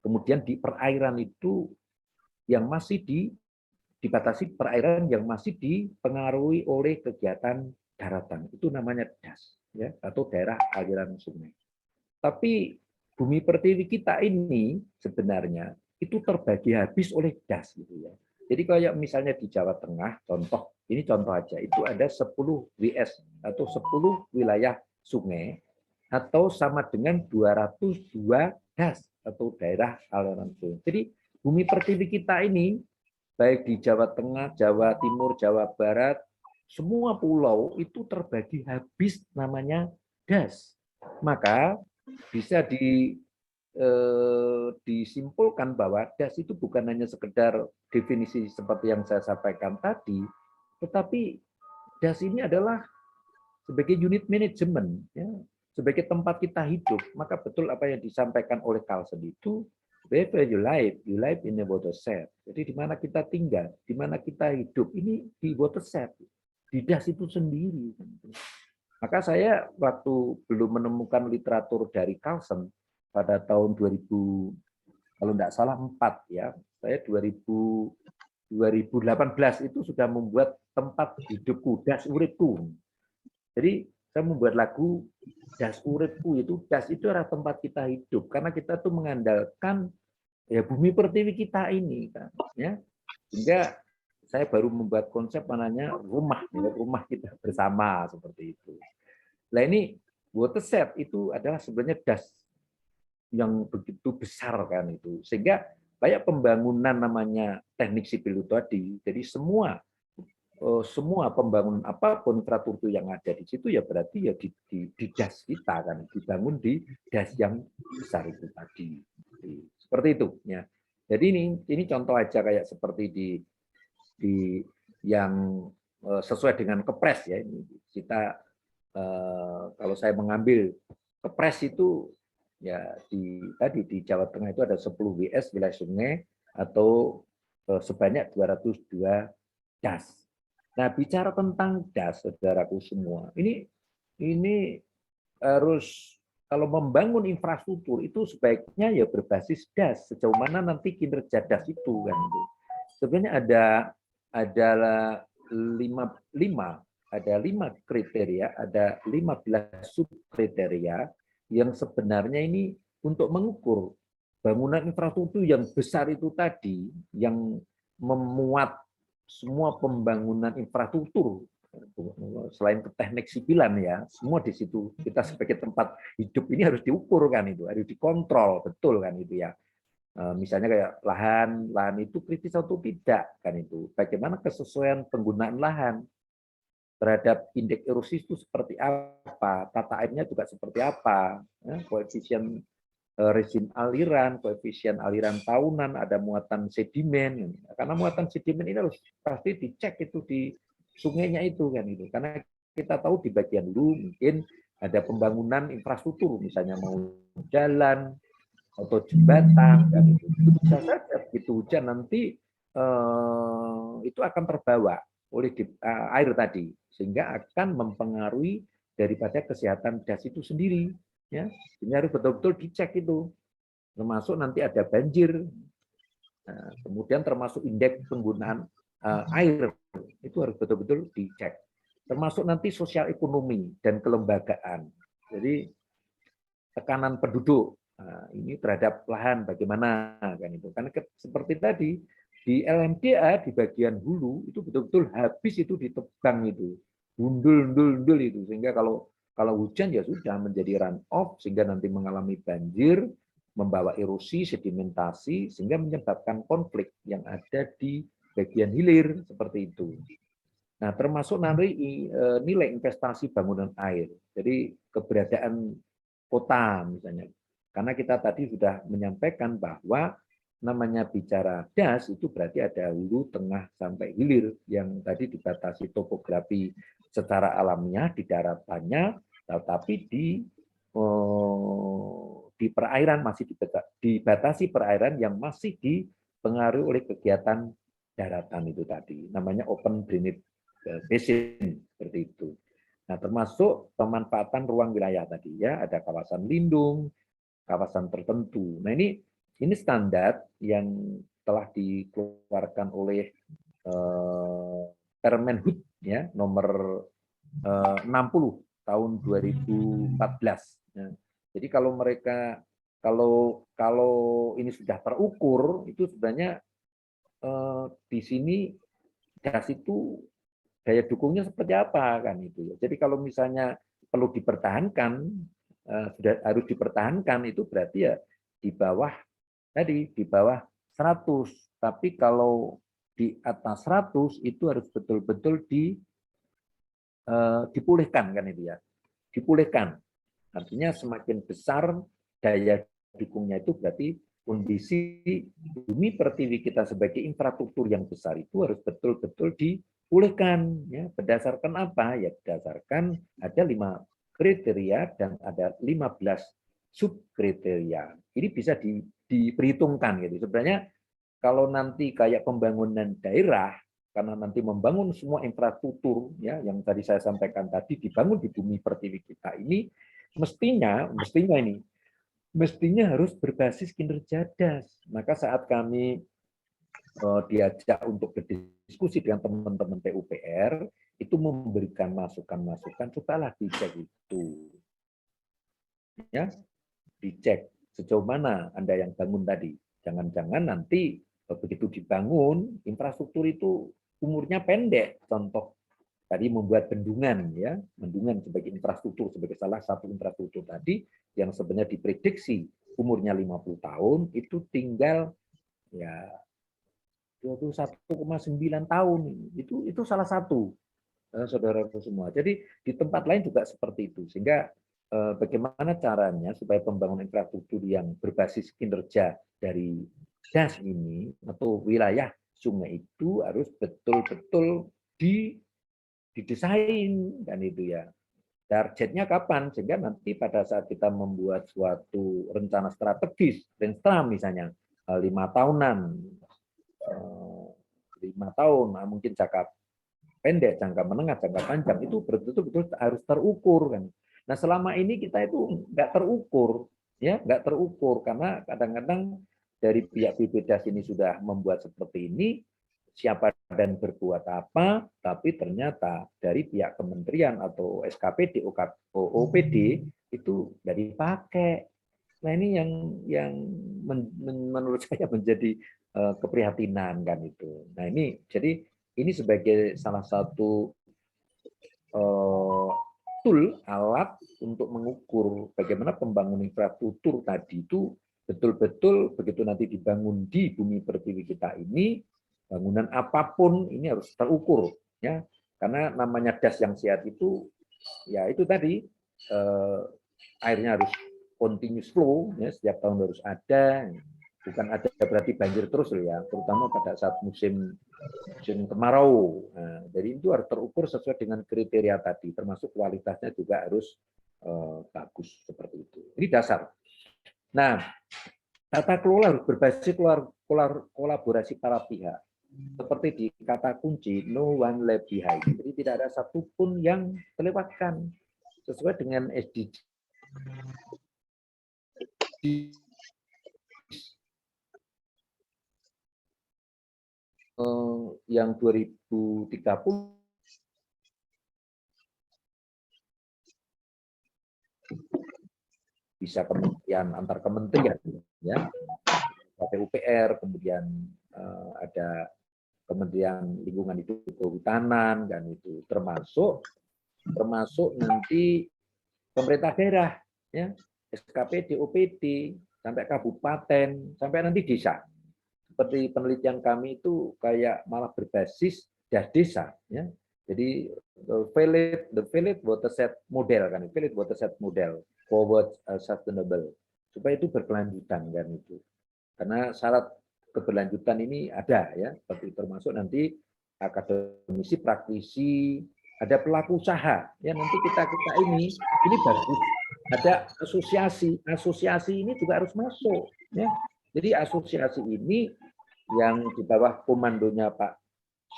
Kemudian di perairan itu yang masih dibatasi perairan yang masih dipengaruhi oleh kegiatan daratan, itu namanya das, ya, atau daerah aliran sungai. Tapi bumi pertiwi kita ini sebenarnya itu terbagi habis oleh das gitu ya. Jadi kayak misalnya di Jawa Tengah, contoh, ini contoh aja, itu ada 10 WS atau 10 wilayah sungai atau sama dengan 202 das atau daerah aliran sungai. Jadi bumi pertiwi kita ini baik di Jawa Tengah, Jawa Timur, Jawa Barat, semua pulau itu terbagi habis namanya das. Maka bisa disimpulkan bahwa das itu bukan hanya sekedar definisi seperti yang saya sampaikan tadi, tetapi das ini adalah sebagai unit manajemen, ya, sebagai tempat kita hidup, maka betul apa yang disampaikan oleh Carlsen itu, wherever you live in a watershed. Jadi di mana kita tinggal, di mana kita hidup, ini di watershed, di das itu sendiri. Maka saya waktu belum menemukan literatur dari Carlsen pada tahun 2000, kalau tidak salah 4 ya, saya 2018 itu sudah membuat tempat hidupku, das uripku. Jadi saya membuat lagu das uripku itu, das itu adalah tempat kita hidup karena kita tuh mengandalkan ya bumi pertiwi kita ini kan, ya. Sehingga saya baru membuat konsep namanya rumah, ya, rumah kita bersama seperti itu. Nah ini watershed itu adalah sebenarnya das yang begitu besar kan itu, sehingga banyak pembangunan namanya teknik sipil itu tadi. Jadi semua pembangunan apapun infrastruktur yang ada di situ ya berarti ya di das kita kan, dibangun di das yang besar itu tadi. Seperti itu ya. Jadi ini contoh aja kayak seperti di yang sesuai dengan kepres ya. Ini kita kalau saya mengambil kepres itu ya tadi di Jawa Tengah itu ada 10 WS wilayah sungai atau sebanyak 202 das. Nah, bicara tentang das, saudaraku semua, ini harus kalau membangun infrastruktur itu sebaiknya ya berbasis das. Sejauh mana nanti kinerja das itu kan? Sebenarnya ada 5 kriteria, ada 15 subkriteria yang sebenarnya ini untuk mengukur bangunan infrastruktur yang besar itu tadi, yang memuat semua pembangunan infrastruktur, selain ke teknik sipilan ya, semua di situ kita sebagai tempat hidup ini harus diukur kan itu, harus dikontrol betul kan itu ya. Misalnya kayak lahan itu kritis atau tidak kan itu, bagaimana kesesuaian penggunaan lahan terhadap indeks erosi itu seperti apa, tata airnya juga seperti apa, koefisien rezim aliran, koefisien aliran tahunan, ada muatan sedimen, karena muatan sedimen ini harus pasti dicek itu di sungainya itu kan itu, karena kita tahu di bagian hulu mungkin ada pembangunan infrastruktur, misalnya mau jalan atau jembatan, kan itu bisa saja begitu hujan nanti itu akan terbawa oleh air tadi, sehingga akan mempengaruhi daripada kesehatan das itu sendiri. Ya, ini harus betul-betul dicek itu, termasuk nanti ada banjir, kemudian termasuk indeks penggunaan air itu harus betul-betul dicek, termasuk nanti sosial ekonomi dan kelembagaan. Jadi tekanan penduduk ini terhadap lahan bagaimana kan itu, karena seperti tadi di LMDA di bagian hulu itu betul-betul habis itu ditebang itu, gundul itu, sehingga kalau hujan ya sudah menjadi run off sehingga nanti mengalami banjir, membawa erosi, sedimentasi sehingga menyebabkan konflik yang ada di bagian hilir seperti itu. Nah, termasuk nanti nilai investasi bangunan air. Jadi keberadaan kota misalnya. Karena kita tadi sudah menyampaikan bahwa namanya bicara das itu berarti ada hulu, tengah sampai hilir yang tadi dibatasi topografi secara alamiah di daratannya, tetapi di perairan masih dibatasi perairan yang masih dipengaruhi oleh kegiatan daratan itu tadi, namanya open drainage basin seperti itu. Nah, termasuk pemanfaatan ruang wilayah tadi ya, ada kawasan lindung, kawasan tertentu. Nah, ini standar yang telah dikeluarkan oleh Permenhub ya nomor 60 tahun 2014. Nah, jadi kalau mereka kalau ini sudah terukur itu sebenarnya di sini das itu daya dukungnya seperti apa kan itu. Jadi kalau misalnya perlu dipertahankan sudah harus dipertahankan itu berarti ya di bawah 100. Tapi kalau di atas 100 itu harus betul-betul dipulihkan kan itu ya. Dipulihkan. Artinya semakin besar daya dukungnya itu berarti kondisi bumi pertiwi kita sebagai infrastruktur yang besar itu harus betul-betul dipulihkan. Bolehkan, ya. Berdasarkan apa? Ya berdasarkan ada 5 kriteria dan ada 15 subkriteria. Ini bisa diperhitungkan gitu. Sebenarnya kalau nanti kayak pembangunan daerah, karena nanti membangun semua infrastruktur ya yang tadi saya sampaikan tadi dibangun di bumi pertiwi kita ini mestinya harus berbasis kinerja das. Maka saat kami diajak untuk berdiskusi dengan teman-teman PUPR, itu memberikan masukan-masukan, cobalah dicek itu. Ya, dicek sejauh mana Anda yang bangun tadi. Jangan-jangan nanti begitu dibangun, infrastruktur itu umurnya pendek. Contoh tadi membuat bendungan, ya, bendungan sebagai infrastruktur, sebagai salah satu infrastruktur tadi yang sebenarnya diprediksi umurnya 50 tahun, itu tinggal ya 21,9 tahun. Itu salah satu, saudaraku semua. Jadi di tempat lain juga seperti itu. Sehingga bagaimana caranya supaya pembangunan infrastruktur yang berbasis kinerja dari das ini atau wilayah sungai itu harus betul-betul didesain kan itu ya. Targetnya kapan? Sehingga nanti pada saat kita membuat suatu rencana strategis, Renstra misalnya 5 tahunan, 5 tahun, mungkin jangka pendek, jangka menengah, jangka panjang itu betul-betul harus terukur kan. Nah selama ini kita itu nggak terukur, ya nggak terukur karena kadang-kadang dari pihak BPDAS ini sudah membuat seperti ini, siapa dan berbuat apa, tapi ternyata dari pihak kementerian atau SKPD, OPD itu nggak dipakai. Nah ini yang menurut saya menjadi keprihatinan kan itu. Nah ini jadi ini sebagai salah satu tool alat untuk mengukur bagaimana pembangunan infrastruktur tadi itu betul-betul begitu nanti dibangun di bumi pertiwi kita ini, bangunan apapun ini harus terukur ya, karena namanya das yang sehat itu ya itu tadi airnya harus continuous flow ya, setiap tahun harus ada, bukan ada berarti banjir terus loh ya, terutama pada saat musim kemarau. Nah, jadi itu harus terukur sesuai dengan kriteria tadi, termasuk kualitasnya juga harus bagus seperti itu. Ini dasar. Nah, tata kelola harus berbasis kolaborasi para pihak. Seperti di kata kunci, no one left behind. Jadi tidak ada satupun yang terlewatkan sesuai dengan SDG yang 2030 bisa kementerian antar kementerian ya, PUPR, kemudian ada Kementerian Lingkungan Hidup Kehutanan dan itu termasuk nanti pemerintah daerah ya, SKPD, OPD sampai kabupaten sampai nanti desa. Seperti penelitian kami itu kayak malah berbasis das desa ya. Jadi the village watershed model kan, village watershed model forward sustainable, supaya itu berkelanjutan kan itu. Karena syarat keberlanjutan ini ada ya, seperti termasuk nanti akademisi, praktisi, ada pelaku usaha ya, nanti kita ini bagus. Ada asosiasi ini juga harus masuk ya. Jadi asosiasi ini yang di bawah komandonya Pak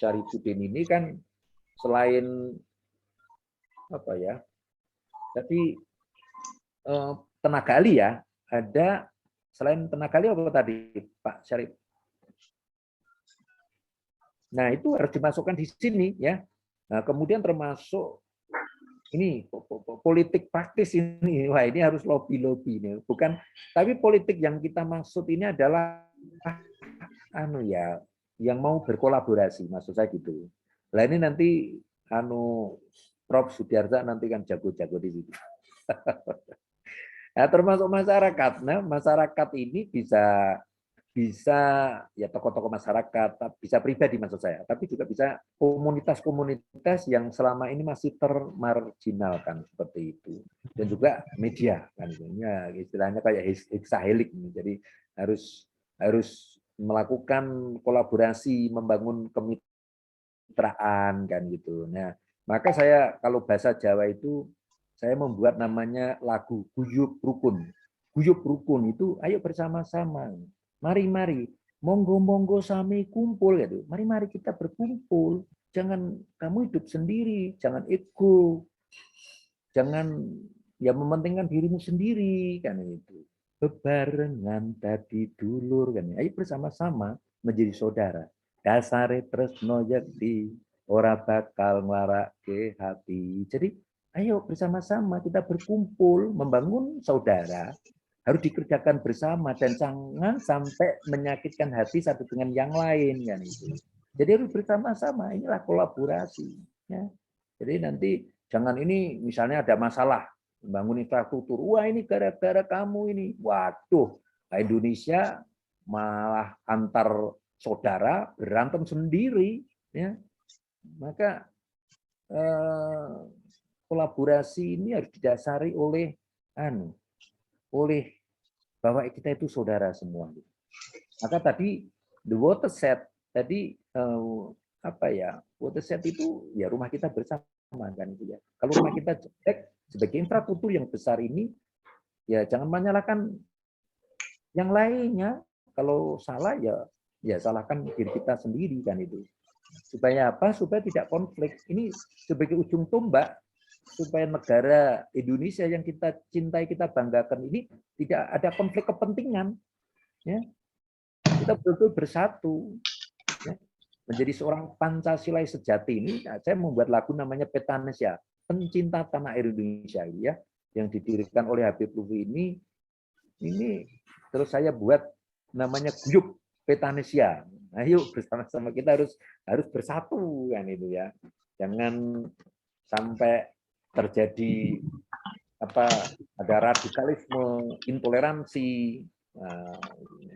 Syarifuddin ini kan selain apa ya, tapi tenaga ahli ya, ada selain tenaga ahli apa tadi Pak Syarif? Nah itu harus dimasukkan di sini ya. Nah kemudian termasuk ini politik praktis ini, wah ini harus lobby nih, bukan, tapi politik yang kita maksud ini adalah yang mau berkolaborasi, maksud saya gitu. Nah ini nanti Prof Sudiarsa nanti kan jago-jago di situ. Nah, termasuk masyarakat. Nah, masyarakat ini bisa ya tokoh-tokoh masyarakat, bisa pribadi maksud saya, tapi juga bisa komunitas-komunitas yang selama ini masih termarginalkan seperti itu, dan juga media kan, ya, istilahnya kayak hexahelik. Jadi harus melakukan kolaborasi, membangun kemitraan kan gitu. Nah, maka saya kalau bahasa Jawa itu saya membuat namanya lagu Guyub Rukun. Guyub Rukun itu ayo bersama-sama. Mari-mari, monggo-monggo sami kumpul gitu. Mari-mari kita berkumpul. Jangan kamu hidup sendiri, jangan ego. Jangan ya mementingkan dirimu sendiri kan itu. Bebarengan tadi dulur kan. Ayo bersama-sama menjadi saudara. Dasare tresno yakti ora bakal nglarake hati. Jadi ayo bersama-sama kita berkumpul membangun saudara. Harus dikerjakan bersama dan jangan sampai menyakitkan hati satu dengan yang lain kan itu. Jadi harus bersama-sama. Inilah kolaborasi. Ya. Jadi nanti jangan ini misalnya ada masalah membangun infrastruktur. Wah ini gara-gara kamu ini. Waduh, Indonesia malah antar saudara berantem sendiri. Ya. Maka kolaborasi ini harus didasari oleh bahwa kita itu saudara semua. Maka tadi the watershed tadi watershed itu ya rumah kita bersama kan itu ya. Kalau rumah kita jelek sebagai infrastruktur yang besar ini ya jangan menyalahkan yang lainnya. Kalau salah ya salahkan diri kita sendiri kan itu. Supaya apa? Supaya tidak konflik. Ini sebagai ujung tombak supaya negara Indonesia yang kita cintai, kita banggakan ini tidak ada konflik kepentingan. Ya. Kita betul-betul bersatu. Ya. Menjadi seorang Pancasila sejati ini, saya membuat lagu namanya Petanesia, pencinta tanah air Indonesia, ya, yang didirikan oleh Habib Lutfi ini terus saya buat namanya Guyub Petanesia. Ayo bersama-sama kita harus bersatu kan itu ya. Jangan sampai terjadi ada radikalisme, intoleransi. Nah,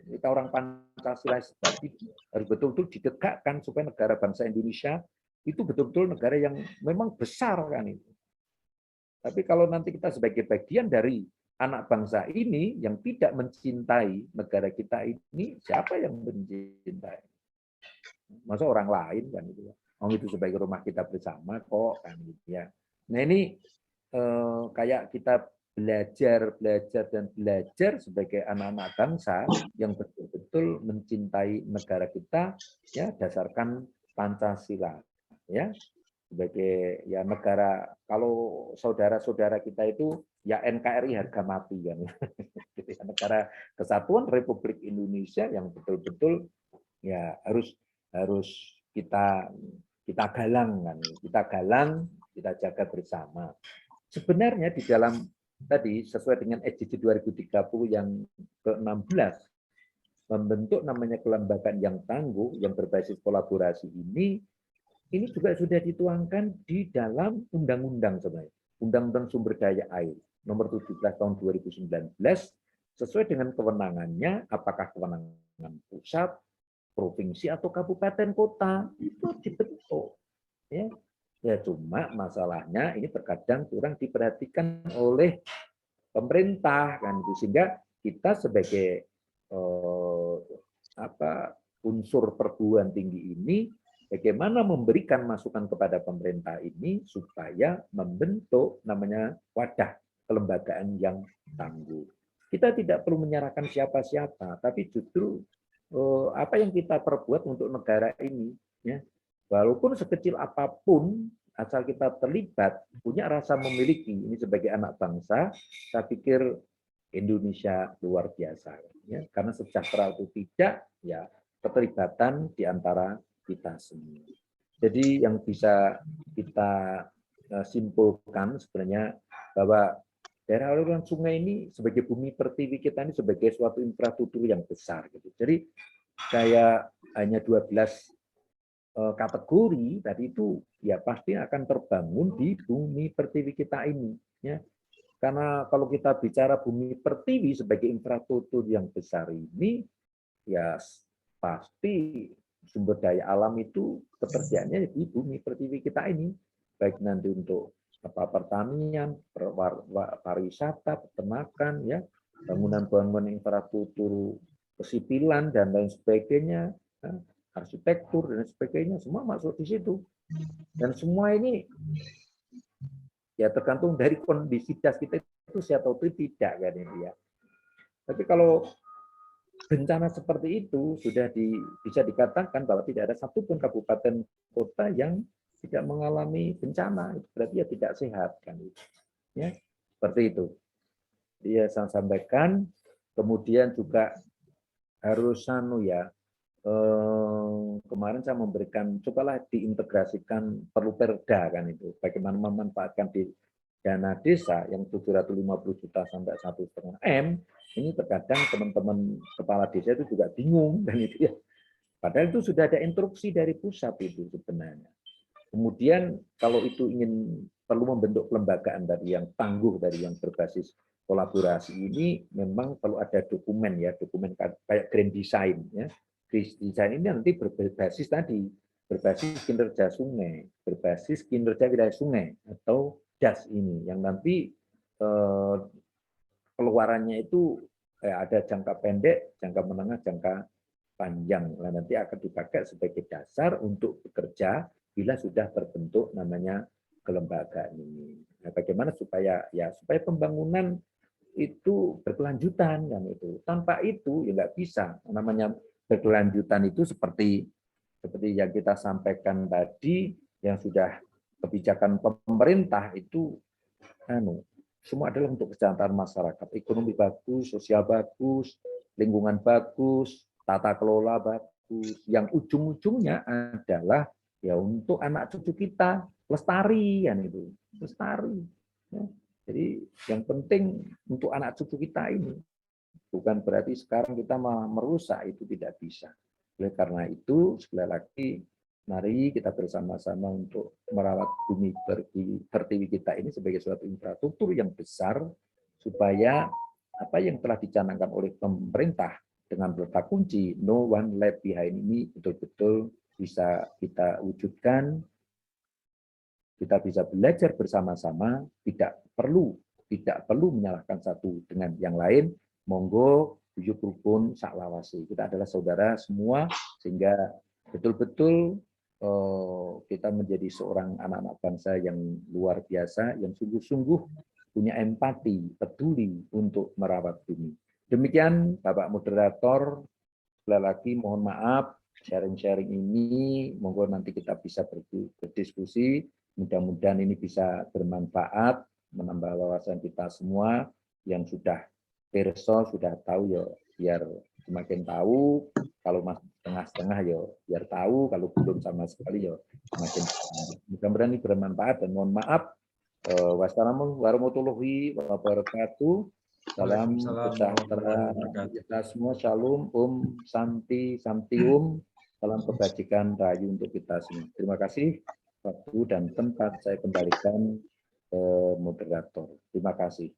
kita orang Pancasila sejati harus betul-betul ditegakkan supaya negara bangsa Indonesia itu betul-betul negara yang memang besar kan itu. Tapi kalau nanti kita sebagai bagian dari anak bangsa ini yang tidak mencintai negara kita ini, siapa yang mencintai? Masa orang lain kan itu ya. Itu sebagai rumah kita bersama kok kan gitu ya. Nah ini kayak kita belajar sebagai anak-anak bangsa yang betul-betul mencintai negara kita ya dasarkan Pancasila ya sebagai ya negara. Kalau saudara-saudara kita itu ya NKRI harga mati kan. Negara Kesatuan Republik Indonesia yang betul-betul ya harus kita galang kan. Kita jaga bersama. Sebenarnya di dalam tadi sesuai dengan SDG 2030 yang ke-16 membentuk namanya kelembagaan yang tangguh yang berbasis kolaborasi ini juga sudah dituangkan di dalam undang-undang sebenarnya. Undang-Undang Sumber Daya Air nomor 17 tahun 2019 sesuai dengan kewenangannya apakah kewenangan pusat, provinsi atau kabupaten kota itu dibentuk ya. Ya cuma masalahnya ini terkadang kurang diperhatikan oleh pemerintah kan sehingga kita sebagai unsur perguruan tinggi ini bagaimana memberikan masukan kepada pemerintah ini supaya membentuk namanya wadah kelembagaan yang tangguh. Kita tidak perlu menyerahkan siapa-siapa, tapi justru apa yang kita perbuat untuk negara ini ya. Walaupun sekecil apapun, asal kita terlibat, punya rasa memiliki, ini sebagai anak bangsa, saya pikir Indonesia luar biasa. Ya. Karena sejahtera atau tidak, ya keterlibatan di antara kita semua. Jadi yang bisa kita simpulkan sebenarnya bahwa daerah aliran sungai ini sebagai bumi pertiwi kita ini sebagai suatu infrastruktur yang besar. Gitu. Jadi kayak hanya 12 kategori tadi itu ya pasti akan terbangun di bumi pertiwi kita ini ya karena kalau kita bicara bumi pertiwi sebagai infrastruktur yang besar ini ya pasti sumber daya alam itu ketersediaannya di bumi pertiwi kita ini baik nanti untuk pertanian, pariwisata, peternakan ya bangunan-bangunan infrastruktur kesipilan dan lain sebagainya. arsitektur dan sebagainya, semua masuk di situ. Dan semua ini ya tergantung dari kondisi das kita itu siap atau tidak kan ini ya. Tapi kalau bencana seperti itu sudah bisa dikatakan bahwa tidak ada satupun kabupaten kota yang tidak mengalami bencana, itu berarti ya tidak sehat kan itu. Ya, seperti itu. Dia saya sampaikan, kemudian juga harus kemarin saya memberikan, cobalah diintegrasikan perlu perda kan itu, bagaimana memanfaatkan di dana desa yang 750 juta sampai 1,5 M, ini terkadang teman-teman kepala desa itu juga bingung dan itu ya. Padahal itu sudah ada instruksi dari pusat itu sebenarnya. Kemudian kalau itu ingin perlu membentuk kelembagaan dari yang tangguh, dari yang berbasis kolaborasi ini, memang perlu ada dokumen ya, dokumen kayak grand design ya. Grand design ini nanti berbasis tadi, berbasis kinerja sungai, berbasis kinerja wilayah sungai atau das ini yang nanti keluarannya itu ada jangka pendek, jangka menengah, jangka panjang. Nah, nanti akan dipakai sebagai dasar untuk bekerja bila sudah terbentuk namanya kelembagaan ini. Nah, bagaimana supaya pembangunan itu berkelanjutan kan itu. Tanpa itu ya nggak bisa. Namanya berkelanjutan itu seperti yang kita sampaikan tadi, yang sudah kebijakan pemerintah itu semua adalah untuk kesejahteraan masyarakat. Ekonomi bagus, sosial bagus, lingkungan bagus, tata kelola bagus. Yang ujung-ujungnya adalah ya untuk anak cucu kita, lestari kan itu, lestari. Ya. Jadi yang penting untuk anak cucu kita ini, bukan berarti sekarang kita merusak, itu tidak bisa. Oleh karena itu, sekali lagi, mari kita bersama-sama untuk merawat bumi pertiwi kita ini sebagai suatu infrastruktur yang besar, supaya apa yang telah dicanangkan oleh pemerintah dengan kata kunci no one left behind ini betul-betul bisa kita wujudkan. Kita bisa belajar bersama-sama, tidak perlu menyalahkan satu dengan yang lain. Monggo yuk rukun saklawasi. Kita adalah saudara semua, sehingga betul-betul kita menjadi seorang anak-anak bangsa yang luar biasa, yang sungguh-sungguh punya empati, peduli untuk merawat bumi. Demikian Bapak Moderator, sekali lagi mohon maaf sharing-sharing ini, monggo nanti kita bisa berdiskusi. Mudah-mudahan ini bisa bermanfaat, menambah wawasan kita semua yang sudah perso, sudah tahu ya biar semakin tahu, kalau masih setengah-setengah ya biar tahu, kalau belum sama sekali ya semakin tahu. Mudah-mudahan ini bermanfaat dan mohon maaf. Wassalamualaikum warahmatullahi wabarakatuh. Salam sejahtera kita semua, shalom, santi, salam kebajikan rahayu untuk kita semua. Terima kasih. Waktu dan tempat saya kembalikan ke moderator. Terima kasih.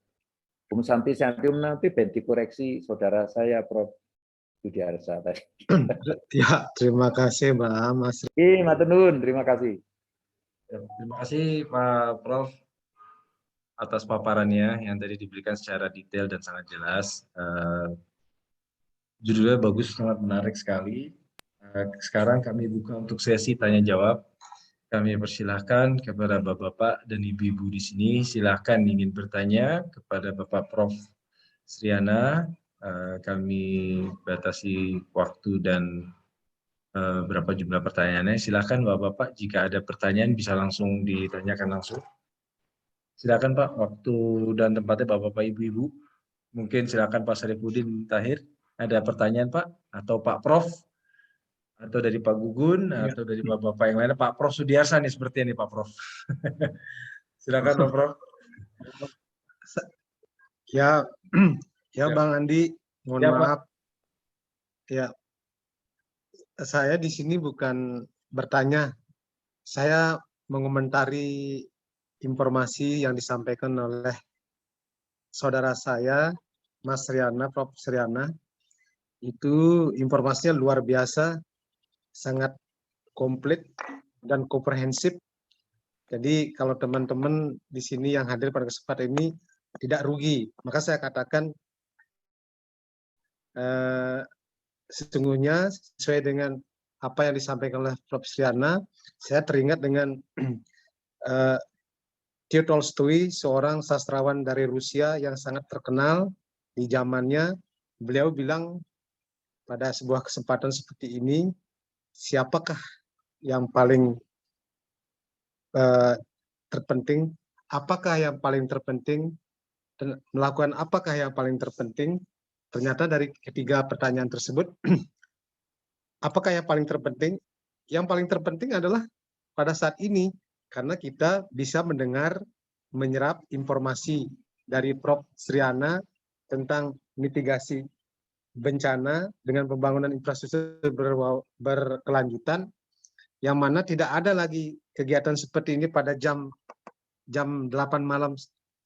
Santi Santium nanti dikoreksi saudara saya Prof. Budi Arsa tadi. Ya, terima kasih Mbak Mas. Matur nuwun, terima kasih. Terima kasih Pak Prof atas paparannya yang tadi diberikan secara detail dan sangat jelas. Judulnya bagus, sangat menarik sekali. Sekarang kami buka untuk sesi tanya jawab. Kami persilahkan kepada Bapak-Bapak dan Ibu-Ibu di sini, silahkan ingin bertanya kepada Bapak Prof. Sriana. Kami batasi waktu dan berapa jumlah pertanyaannya. Silahkan Bapak-Bapak, jika ada pertanyaan bisa langsung ditanyakan langsung. Silakan Pak, waktu dan tempatnya Bapak-Bapak, Ibu-Ibu. Mungkin silakan Pak Sarifudin Tahir. Ada pertanyaan Pak? Atau Pak Prof? Atau dari Pak Gugun, atau dari Bapak-Bapak yang lainnya. Pak Prof Sudiarsa nih seperti ini Pak Prof. Silakan Pak Prof. Ya, Bang Andi, mohon maaf. Ya, saya di sini bukan bertanya. Saya mengomentari informasi yang disampaikan oleh saudara saya, Mas Sriana, Prof. Sriana. Itu informasinya luar biasa, sangat komplit dan komprehensif. Jadi kalau teman-teman di sini yang hadir pada kesempatan ini tidak rugi. Maka saya katakan sesungguhnya sesuai dengan apa yang disampaikan oleh Prof. Sriana, saya teringat dengan Theo Tolstoy, seorang sastrawan dari Rusia yang sangat terkenal di zamannya. Beliau bilang pada sebuah kesempatan seperti ini, siapakah yang paling terpenting, apakah yang paling terpenting, dan melakukan apakah yang paling terpenting. Ternyata dari ketiga pertanyaan tersebut, apakah yang paling terpenting? Yang paling terpenting adalah pada saat ini, karena kita bisa mendengar, menyerap informasi dari Prof. Sriana tentang mitigasi bencana dengan pembangunan infrastruktur berkelanjutan, yang mana tidak ada lagi kegiatan seperti ini pada jam 8 malam.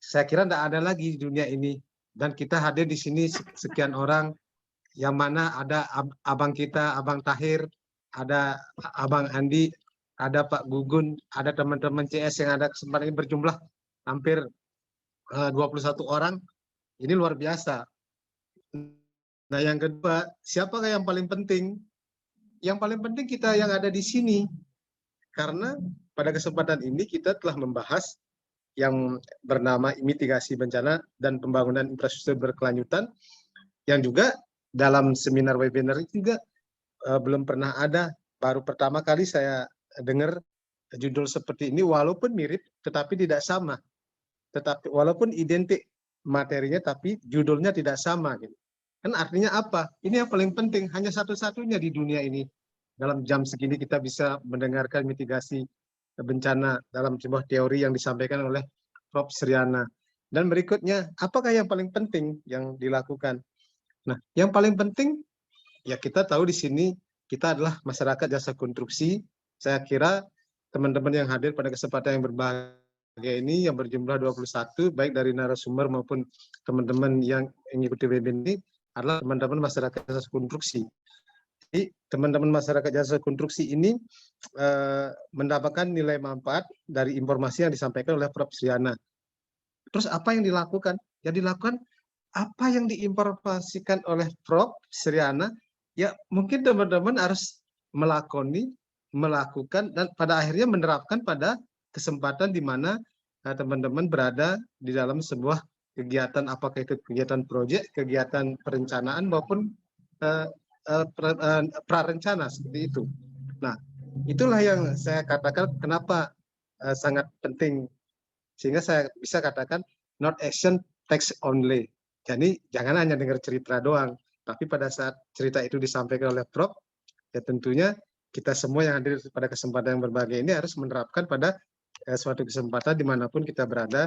Saya kira tidak ada lagi di dunia ini. Dan kita hadir di sini sekian orang, yang mana ada abang kita, Abang Tahir, ada Abang Andi, ada Pak Gugun, ada teman-teman CS yang ada kesempatan ini berjumlah hampir 21 orang. Ini luar biasa. Nah, yang kedua, siapakah yang paling penting? Yang paling penting kita yang ada di sini. Karena pada kesempatan ini kita telah membahas yang bernama mitigasi bencana dan pembangunan infrastruktur berkelanjutan, yang juga dalam seminar webinar itu juga belum pernah ada. Baru pertama kali saya dengar judul seperti ini, walaupun mirip tetapi tidak sama. Tetapi walaupun identik materinya tapi judulnya tidak sama gitu. Kan artinya apa? Ini yang paling penting, hanya satu-satunya di dunia ini. Dalam jam segini kita bisa mendengarkan mitigasi bencana dalam sebuah teori yang disampaikan oleh Prof. Sriana. Dan berikutnya, apakah yang paling penting yang dilakukan? Nah, yang paling penting, ya kita tahu di sini kita adalah masyarakat jasa konstruksi. Saya kira teman-teman yang hadir pada kesempatan yang berbahagia ini, yang berjumlah 21, baik dari narasumber maupun teman-teman yang mengikuti webinar ini, adalah teman-teman masyarakat jasa konstruksi. Jadi teman-teman masyarakat jasa konstruksi ini mendapatkan nilai manfaat dari informasi yang disampaikan oleh Prof. Sriana. Terus apa yang dilakukan? Yang dilakukan apa yang diinformasikan oleh Prof. Sriana, ya mungkin teman-teman harus melakukan, dan pada akhirnya menerapkan pada kesempatan di mana teman-teman berada di dalam sebuah kegiatan, apakah itu kegiatan proyek, kegiatan perencanaan maupun prarencana seperti itu. Nah, itulah yang saya katakan kenapa sangat penting, sehingga saya bisa katakan not action text only. Jadi jangan hanya dengar cerita doang, tapi pada saat cerita itu disampaikan oleh Prof, ya tentunya kita semua yang hadir pada kesempatan yang berbahagia ini harus menerapkan pada suatu kesempatan dimanapun kita berada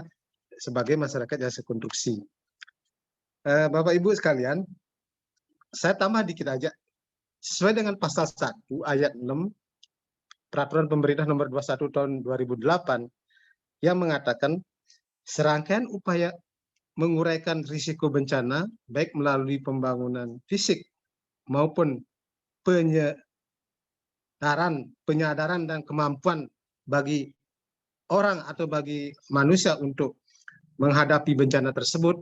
sebagai masyarakat jasa konstruksi. Bapak Ibu sekalian, saya tambah dikit aja. Sesuai dengan pasal 1 ayat 6 Peraturan Pemerintah Nomor 21 Tahun 2008 yang mengatakan serangkaian upaya menguraikan risiko bencana baik melalui pembangunan fisik maupun penyadaran dan kemampuan bagi orang atau bagi manusia untuk menghadapi bencana tersebut.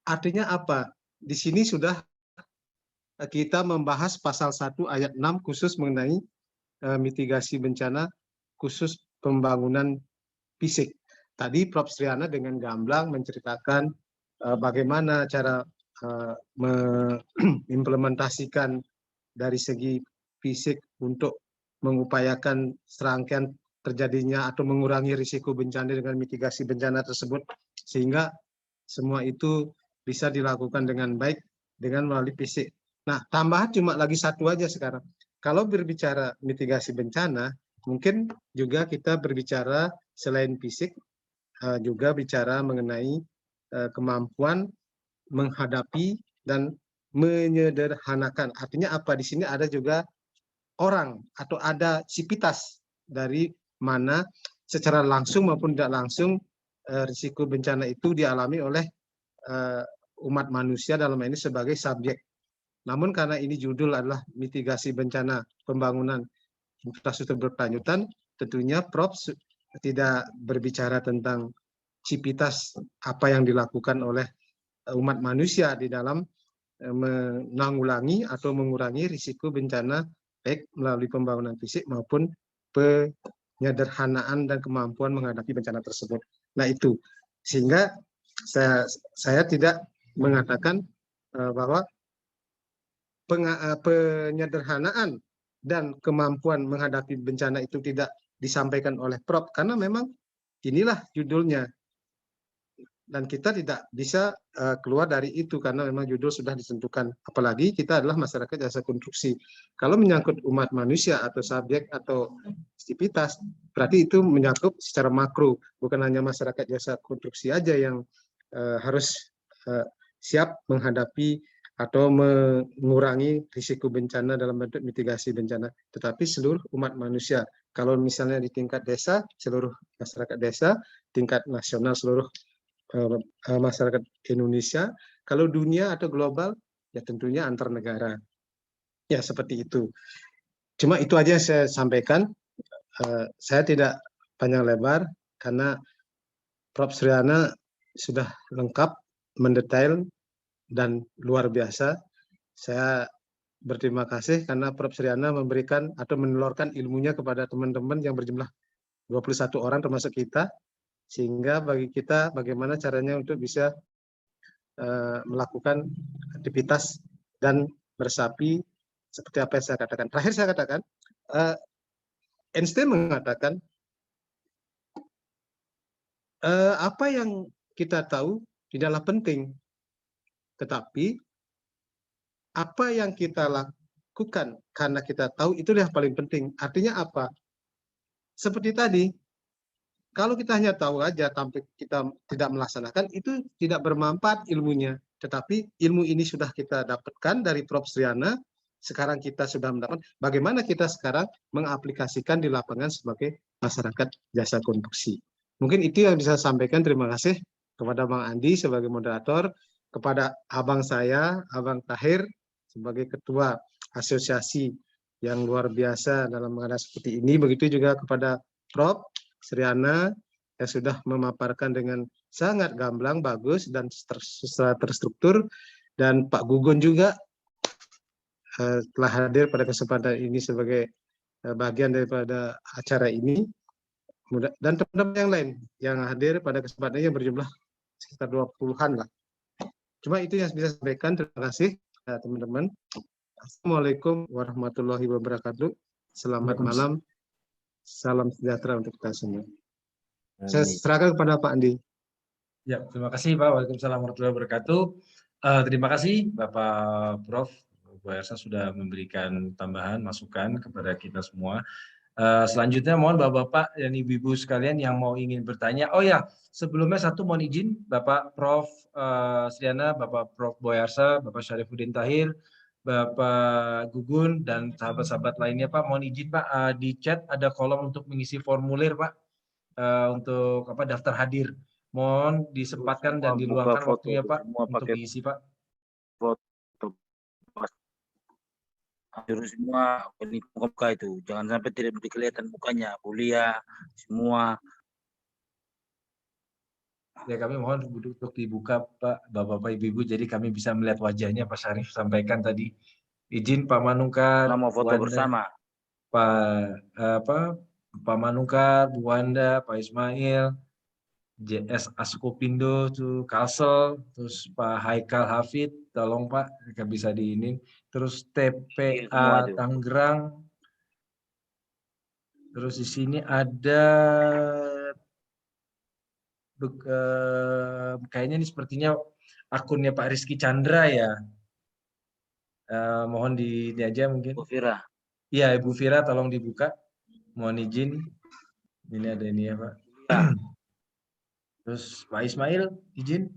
Artinya apa? Di sini sudah kita membahas pasal 1 ayat 6 khusus mengenai mitigasi bencana khusus pembangunan fisik. Tadi Prof. Sriana dengan gamblang menceritakan bagaimana cara mengimplementasikan dari segi fisik untuk mengupayakan serangkaian terjadinya atau mengurangi risiko bencana dengan mitigasi bencana tersebut, sehingga semua itu bisa dilakukan dengan baik dengan melalui fisik. Nah, tambahan cuma lagi satu aja sekarang. Kalau berbicara mitigasi bencana, mungkin juga kita berbicara selain fisik, juga bicara mengenai kemampuan menghadapi dan menyederhanakan. Artinya apa? Di sini ada juga orang atau ada sivitas dari mana secara langsung maupun tidak langsung risiko bencana itu dialami oleh umat manusia dalam ini sebagai subjek. Namun karena ini judul adalah mitigasi bencana pembangunan infrastruktur berkelanjutan, tentunya Prof tidak berbicara tentang sivitas apa yang dilakukan oleh umat manusia di dalam menanggulangi atau mengurangi risiko bencana baik melalui pembangunan fisik maupun penyederhanaan dan kemampuan menghadapi bencana tersebut. Nah itu, sehingga saya tidak mengatakan bahwa penyederhanaan dan kemampuan menghadapi bencana itu tidak disampaikan oleh Prof. Karena memang inilah judulnya. Dan kita tidak bisa keluar dari itu karena memang judul sudah ditentukan. Apalagi kita adalah masyarakat jasa konstruksi. Kalau menyangkut umat manusia atau subjek atau aktivitas, berarti itu menyangkut secara makro. Bukan hanya masyarakat jasa konstruksi aja yang harus siap menghadapi atau mengurangi risiko bencana dalam bentuk mitigasi bencana. Tetapi seluruh umat manusia. Kalau misalnya di tingkat desa, seluruh masyarakat desa, tingkat nasional seluruh masyarakat Indonesia, kalau dunia atau global, ya tentunya antar negara. Ya seperti itu. Cuma itu aja yang saya sampaikan. Saya tidak panjang lebar karena Prof. Suryana sudah lengkap, mendetail, dan luar biasa. Saya berterima kasih karena Prof. Suryana memberikan atau menelurkan ilmunya kepada teman-teman yang berjumlah 21 orang termasuk kita. Sehingga bagi kita bagaimana caranya untuk bisa melakukan aktivitas dan bersapi seperti apa yang saya katakan. Terakhir saya katakan, Einstein mengatakan apa yang kita tahu tidaklah penting, tetapi apa yang kita lakukan karena kita tahu itulah yang paling penting. Artinya apa? Seperti tadi, kalau kita hanya tahu aja tanpa kita tidak melaksanakan, itu tidak bermanfaat ilmunya. Tetapi ilmu ini sudah kita dapatkan dari Prof. Suryana, sekarang kita sudah mendapat bagaimana kita sekarang mengaplikasikan di lapangan sebagai masyarakat jasa konstruksi. Mungkin itu yang bisa saya sampaikan. Terima kasih kepada Bang Andi sebagai moderator, kepada abang saya, Abang Tahir, sebagai ketua asosiasi yang luar biasa dalam menghadapi seperti ini. Begitu juga kepada Prof. Suryana yang sudah memaparkan dengan sangat gamblang, bagus, dan terstruktur. Dan Pak Gugun juga telah hadir pada kesempatan ini sebagai bagian daripada acara ini. Dan teman-teman yang lain yang hadir pada kesempatan ini yang berjumlah sekitar 20-an lah. Cuma itu yang bisa saya sampaikan. Terima kasih teman-teman. Assalamualaikum warahmatullahi wabarakatuh. Selamat malam. Salam sejahtera untuk kita semua. Saya serahkan kepada Pak Andi. Ya, terima kasih Pak. Waalaikumsalam warahmatullahi wabarakatuh. Terima kasih Bapak Prof. Bu Ersa sudah memberikan tambahan masukan kepada kita semua. Selanjutnya mohon Bapak-Bapak dan Ibu-Ibu sekalian yang mau ingin bertanya. Oh ya, sebelumnya satu mohon izin Bapak Prof. Suryana, Bapak Prof. Boyarsa, Bapak Syarifuddin Tahir, Bapak Gugun, dan sahabat-sahabat lainnya Pak, mohon izin Pak, di chat ada kolom untuk mengisi formulir Pak, untuk daftar hadir. Mohon disempatkan dan diluangkan waktunya Pak untuk diisi Pak. Foto hadir semua muka itu, jangan sampai tidak kelihatan mukanya, kuliah semua. Ya kami mohon untuk dibuka Pak, Bapak-Bapak Ibu-Ibu, jadi kami bisa melihat wajahnya Pak Syarif sampaikan tadi. Izin Pak Manungkar, Nama foto Wanda, bersama. Pak Manungkar, Bu Wanda, Pak Ismail, JS Askopindo, tuh Kalsel, terus Pak Haikal Hafid, tolong Pak, jika bisa diinin. Terus TPA Tangerang. Terus di sini ada kayaknya ini sepertinya akunnya Pak Rizky Chandra ya. Mohon di aja mungkin. Bu Fira. Iya, Ibu Fira tolong dibuka. Mohon izin. Ini ada ini ya, Pak. Terus Pak Ismail izin.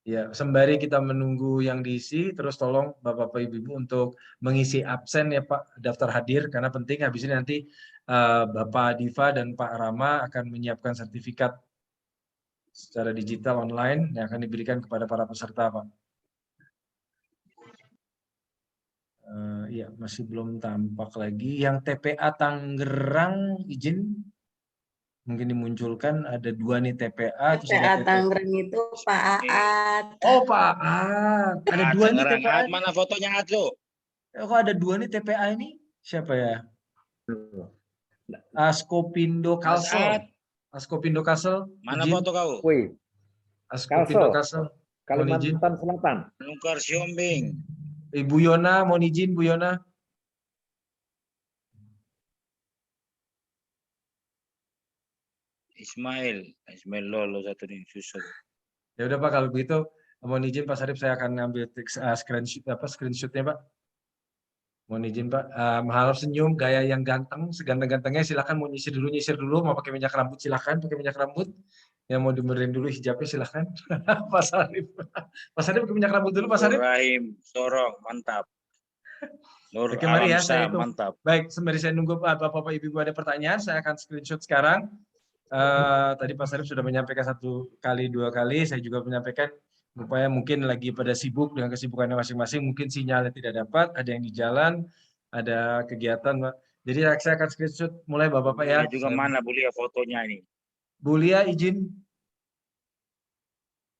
Ya, sembari kita menunggu yang diisi, terus tolong Bapak Ibu untuk mengisi absen ya Pak, daftar hadir karena penting. Habis ini nanti Bapak Diva dan Pak Rama akan menyiapkan sertifikat secara digital online yang akan diberikan kepada para peserta Pak. Ya, masih belum tampak lagi. Yang TPA Tangerang izin mungkin dimunculkan, ada 2 nih TPA. TPA Tangerang itu Pak Aat. Oh Pak Aat, ada 2 nih TPA. Mana fotonya Aat lo? Kok ada 2 nih TPA ini? Siapa ya? Askopindo Mas Kalsel. Ad, Askopindo Kalsel. mana Izin. foto kau? Woi, Askopindo Kalsel, Kalsel. Mohon izin. Kalimantan Selatan. Nungkar Siombing. Ibu Yona, mohon izin Bu Yona. Ismail Lolo satu nih susah. Ya udah Pak, kalau begitu mohon izin Pak Sarip, saya akan ngambil screenshotnya Pak. Mohon izin Pak. Harap senyum, gaya yang ganteng, seganteng-gantengnya silakan mau nyisir dulu, mau pakai minyak rambut silakan pakai minyak rambut. Yang mau dibenerin dulu hijabnya silakan. Pak Sarip. Pak Sarip pakai minyak rambut dulu Pak Sarip. Rahim, Sorong, mantap. Nur Oke, mari ya, Alamsa, saya hitung. mantap. Baik, sembari saya nunggu Bapak Ibu ada pertanyaan, saya akan screenshot sekarang. Tadi Pak Sarip sudah menyampaikan 1 kali, 2 kali, saya juga menyampaikan upaya mungkin lagi pada sibuk dengan kesibukannya masing-masing, mungkin sinyalnya tidak dapat, ada yang di jalan, ada kegiatan, Pak. Jadi saya akan screenshot mulai Bapak-Bapak ya. Bulia juga mana Bulia fotonya ini? Bulia izin.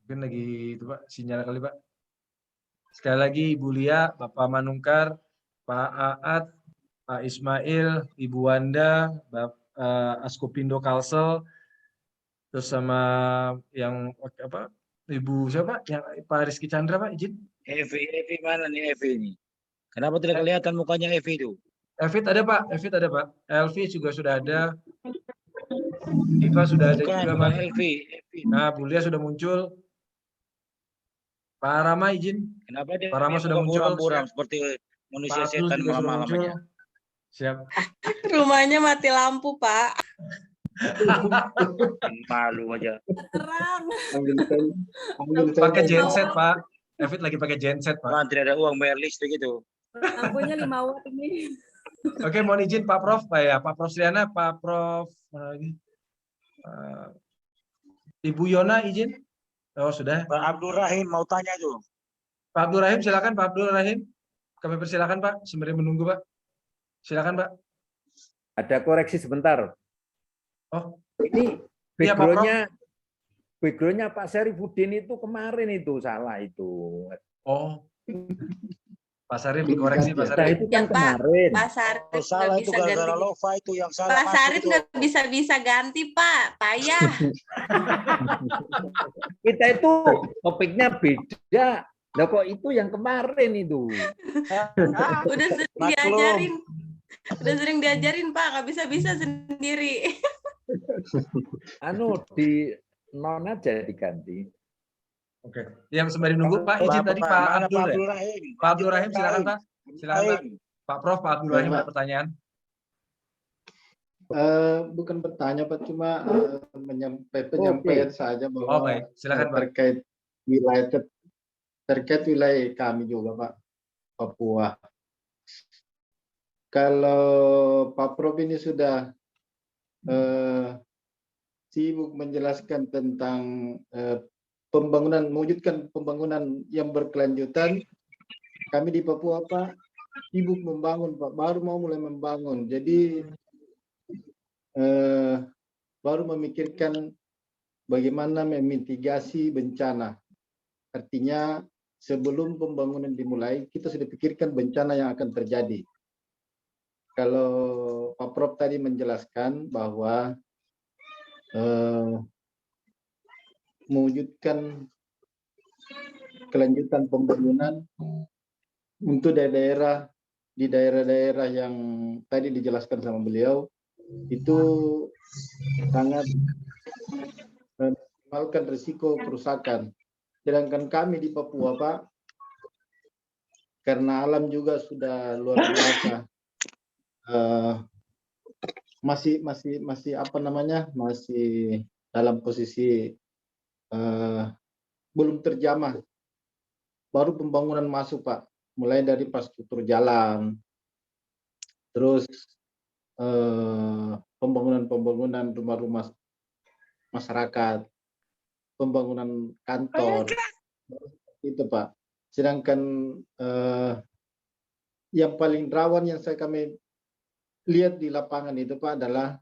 Mungkin lagi itu Pak, sinyal kali Pak. Sekali lagi Ibu Lia, Bapak Manungkar, Pak Aat, Pak Ismail, Ibu Wanda, Askopindo Kalsel, terus sama yang apa? Ibu siapa? Yang Pak Rizky Chandra Pak, izin. Evi mana nih Evi ini? Kenapa tidak kelihatan mukanya Evi itu? Evit ada Pak, Evit ada Pak. Elvi juga sudah ada. Diva sudah ada Bukan, juga bukan Pak. Evi. Nah, Bulia sudah muncul. Pak Rama izin. Kenapa dia Pak Rama sudah muncul. buram-buram seperti manusia Pak Abdul setan juga sudah muncul. malam-malamnya? Siap. Rumahnya mati lampu, Pak. Malu aja. Terang. Pakai genset Pak. Evit lagi pakai genset Pak. Kan tidak ada uang bayar listrik itu. Lampunya 5 watt ini. Oke, mohon izin Pak Prof, Pak ya, Pak Prof Sriana, Pak Prof mana lagi? Ibu Yona izin. Oh sudah. Pak Abdul Rahim mau tanya tuh. Pak Abdul Rahim silakan Pak Abdul Rahim. Kami persilakan Pak, sembari menunggu Pak. Silakan Pak. Ada koreksi sebentar. Oh, Ini iya, Pak Prof. backgroundnya Pak Syarifuddin itu kemarin itu salah itu. Oh. Pak Sarip dikoreksi Pak Nah, Sarip. itu kan Ya, Pak. kemarin. Pak Sarip Oh, salah nggak itu bisa gara-gara ganti. Lova itu yang salah. Pak masuk Sarip itu. nggak bisa ganti Pak, payah. Kita itu topiknya beda. Lah kok itu yang kemarin itu. Udah sering Maklum. diajarin, Pak, nggak bisa sendiri. Anu di non aja diganti. Oke. Yang sembari nunggu Pak, izin tadi Pak Mana Abdul Pak ya. Abdul Rahim? Pak Abdul Rahim silakan Pak. Silakan Pak. Pak Prof, Pak Abdul Rahim ada pertanyaan. Bukan bertanya Pak, cuma penyampaian saja bahwa Oh baik, silakan Pak. terkait wilayah kami juga Pak, Papua. Kalau Pak Prof ini sudah sibuk menjelaskan tentang mewujudkan pembangunan yang berkelanjutan, kami di Papua Pak sibuk membangun Pak, baru mau mulai membangun. Jadi baru memikirkan bagaimana memitigasi bencana. Artinya sebelum pembangunan dimulai, kita sudah pikirkan bencana yang akan terjadi. Kalau Pak Prof tadi menjelaskan bahwa mewujudkan kelanjutan pembangunan untuk di daerah-daerah yang tadi dijelaskan sama beliau, itu sangat menimbulkan risiko kerusakan. Sedangkan kami di Papua Pak, karena alam juga sudah luar biasa, masih apa namanya, masih dalam posisi belum terjamah. Baru pembangunan masuk Pak, mulai dari infrastruktur jalan, terus pembangunan rumah-rumah masyarakat, pembangunan kantor, itu Pak. Sedangkan yang paling rawan yang kami lihat di lapangan itu Pak adalah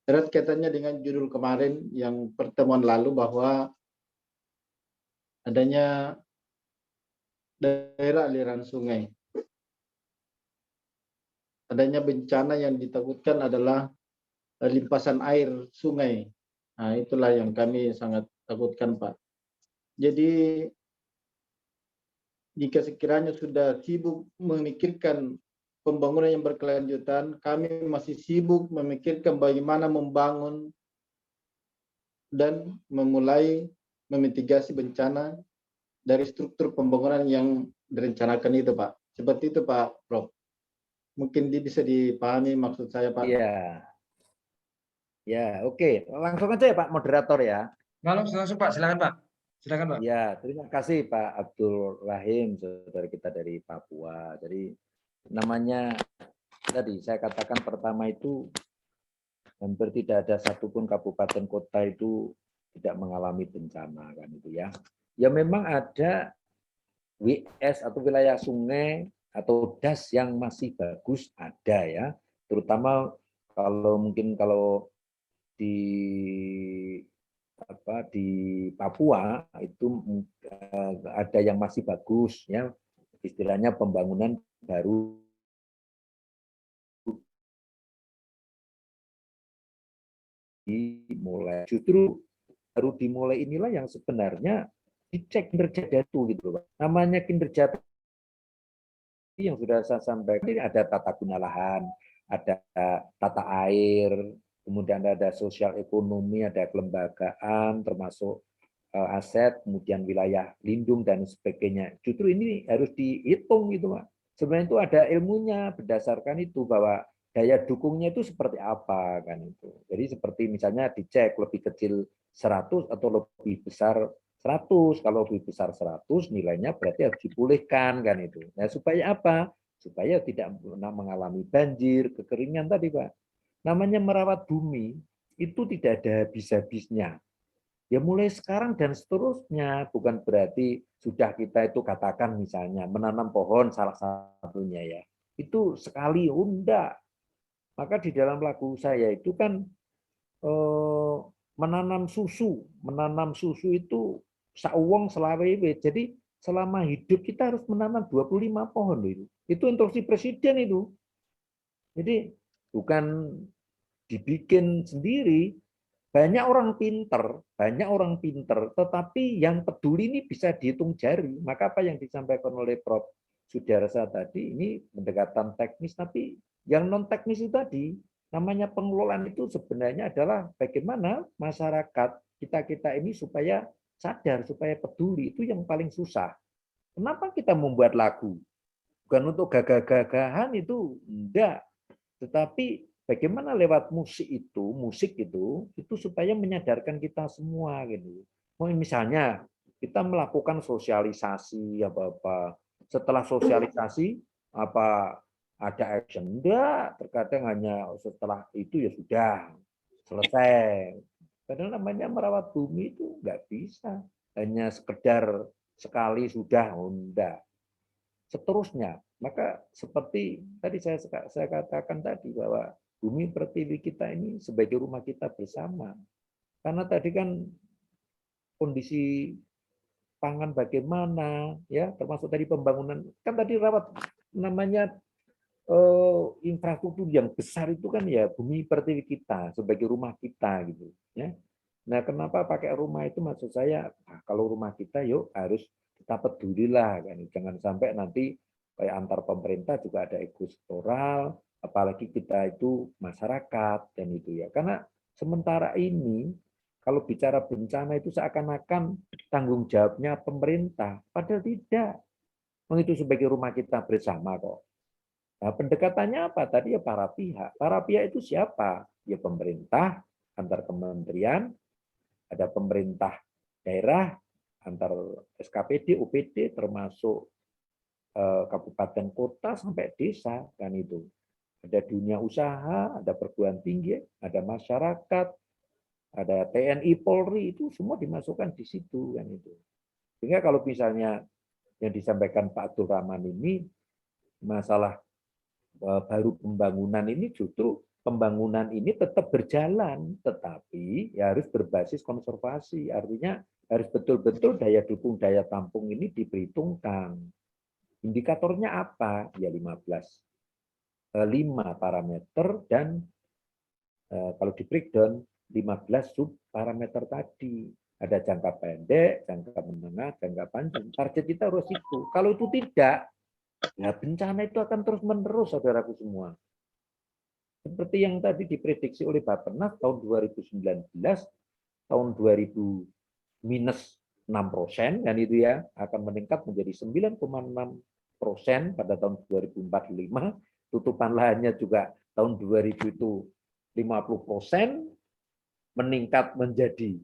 erat kaitannya dengan judul kemarin yang pertemuan lalu, bahwa adanya daerah aliran sungai. Adanya bencana yang ditakutkan adalah limpasan air sungai. Nah, itulah yang kami sangat takutkan, Pak. Jadi, jika sekiranya sudah sibuk memikirkan pembangunan yang berkelanjutan, kami masih sibuk memikirkan bagaimana membangun dan memulai memitigasi bencana dari struktur pembangunan yang direncanakan itu, Pak. Seperti itu, Pak Prof. Mungkin bisa dipahami maksud saya, Pak. Iya. Ya, oke. Langsung aja ya Pak Moderator ya. Langsung Pak, silakan Pak. Silakan Pak. Ya, terima kasih Pak Abdul Rahim, saudara kita dari Papua. Jadi namanya tadi saya katakan pertama itu hampir tidak ada satupun kabupaten kota itu tidak mengalami bencana kan itu ya. Ya memang ada WS atau wilayah sungai atau das yang masih bagus ada ya. Terutama kalau di Papua itu ada yang masih bagus ya, istilahnya pembangunan baru dimulai. Justru baru dimulai inilah yang sebenarnya dicek kinerja itu gitu Pak. Namanya kinerja yang sudah saya sampaikan ini ada tata guna lahan, ada tata air, kemudian ada sosial ekonomi, ada kelembagaan, termasuk aset, kemudian wilayah lindung dan sebagainya. Justru ini harus dihitung gitu, Pak. Sebenarnya itu ada ilmunya berdasarkan itu bahwa daya dukungnya itu seperti apa kan itu. Jadi seperti misalnya dicek lebih kecil 100 atau lebih besar 100. Kalau lebih besar 100 nilainya berarti harus dipulihkan kan itu. Nah, supaya apa? Supaya tidak mengalami banjir, kekeringan tadi, Pak. Namanya merawat bumi itu tidak ada habis-habisnya. Ya mulai sekarang dan seterusnya, bukan berarti sudah kita itu katakan misalnya menanam pohon salah satunya ya. Itu sekali enggak. Maka di dalam lagu saya itu kan menanam susu itu sauwong selawewe. Jadi selama hidup kita harus menanam 25 pohon itu. Itu instruksi presiden itu. Jadi bukan dibikin sendiri. Banyak orang pinter, tetapi yang peduli ini bisa dihitung jari. Maka apa yang disampaikan oleh Prof. Sudarsa tadi ini pendekatan teknis, tapi yang non teknis itu tadi namanya pengelolaan itu sebenarnya adalah bagaimana masyarakat kita ini supaya sadar, supaya peduli, itu yang paling susah. Kenapa kita membuat lagu? Bukan untuk gagah-gagahan itu enggak, tetapi bagaimana lewat musik itu supaya menyadarkan kita semua gitu. Misalnya kita melakukan sosialisasi apa-apa. Setelah sosialisasi apa ada action? Enggak, terkadang hanya setelah itu ya sudah selesai. Padahal namanya merawat bumi itu enggak bisa. Hanya sekedar sekali sudah, enggak. Seterusnya, maka seperti tadi saya katakan tadi bahwa bumi pertiwi kita ini sebagai rumah kita bersama. Karena tadi kan kondisi pangan bagaimana, ya termasuk tadi pembangunan, kan tadi rawat namanya infrastruktur yang besar itu kan ya bumi pertiwi kita sebagai rumah kita gitu. Ya. Nah kenapa pakai rumah itu maksud saya, nah, kalau rumah kita yuk harus kita pedulilah kan, jangan sampai nanti kayak antar pemerintah juga ada ego sektoral, apalagi kita itu masyarakat dan itu ya. Karena sementara ini kalau bicara bencana itu seakan-akan tanggung jawabnya pemerintah, padahal tidak. Itu sebagai rumah kita bersama kok. Nah, pendekatannya apa? Tadi ya para pihak. Para pihak itu siapa? Ya pemerintah, antar kementerian, ada pemerintah daerah, antar SKPD, OPD, termasuk kabupaten kota sampai desa kan itu. Ada dunia usaha, ada perguruan tinggi, ada masyarakat, ada TNI, Polri, itu semua dimasukkan di situ kan itu. Sehingga kalau misalnya yang disampaikan Pak Abdul Rahman ini masalah baru pembangunan ini, justru pembangunan ini tetap berjalan, tetapi ya harus berbasis konservasi. Artinya harus betul-betul daya dukung, daya tampung ini diperhitungkan. Indikatornya apa? Ya 5 parameter dan kalau di breakdown 15 sub parameter tadi. Ada jangka pendek, jangka menengah, jangka panjang. Target kita harus itu. Kalau itu tidak, ya bencana itu akan terus-menerus, saudaraku semua. Seperti yang tadi diprediksi oleh Bappenas tahun 2019, tahun 2000 minus 6%, kan itu ya, akan meningkat menjadi 9,6% pada tahun 2045. Tutupan lahannya juga tahun 2000 itu 50%, meningkat menjadi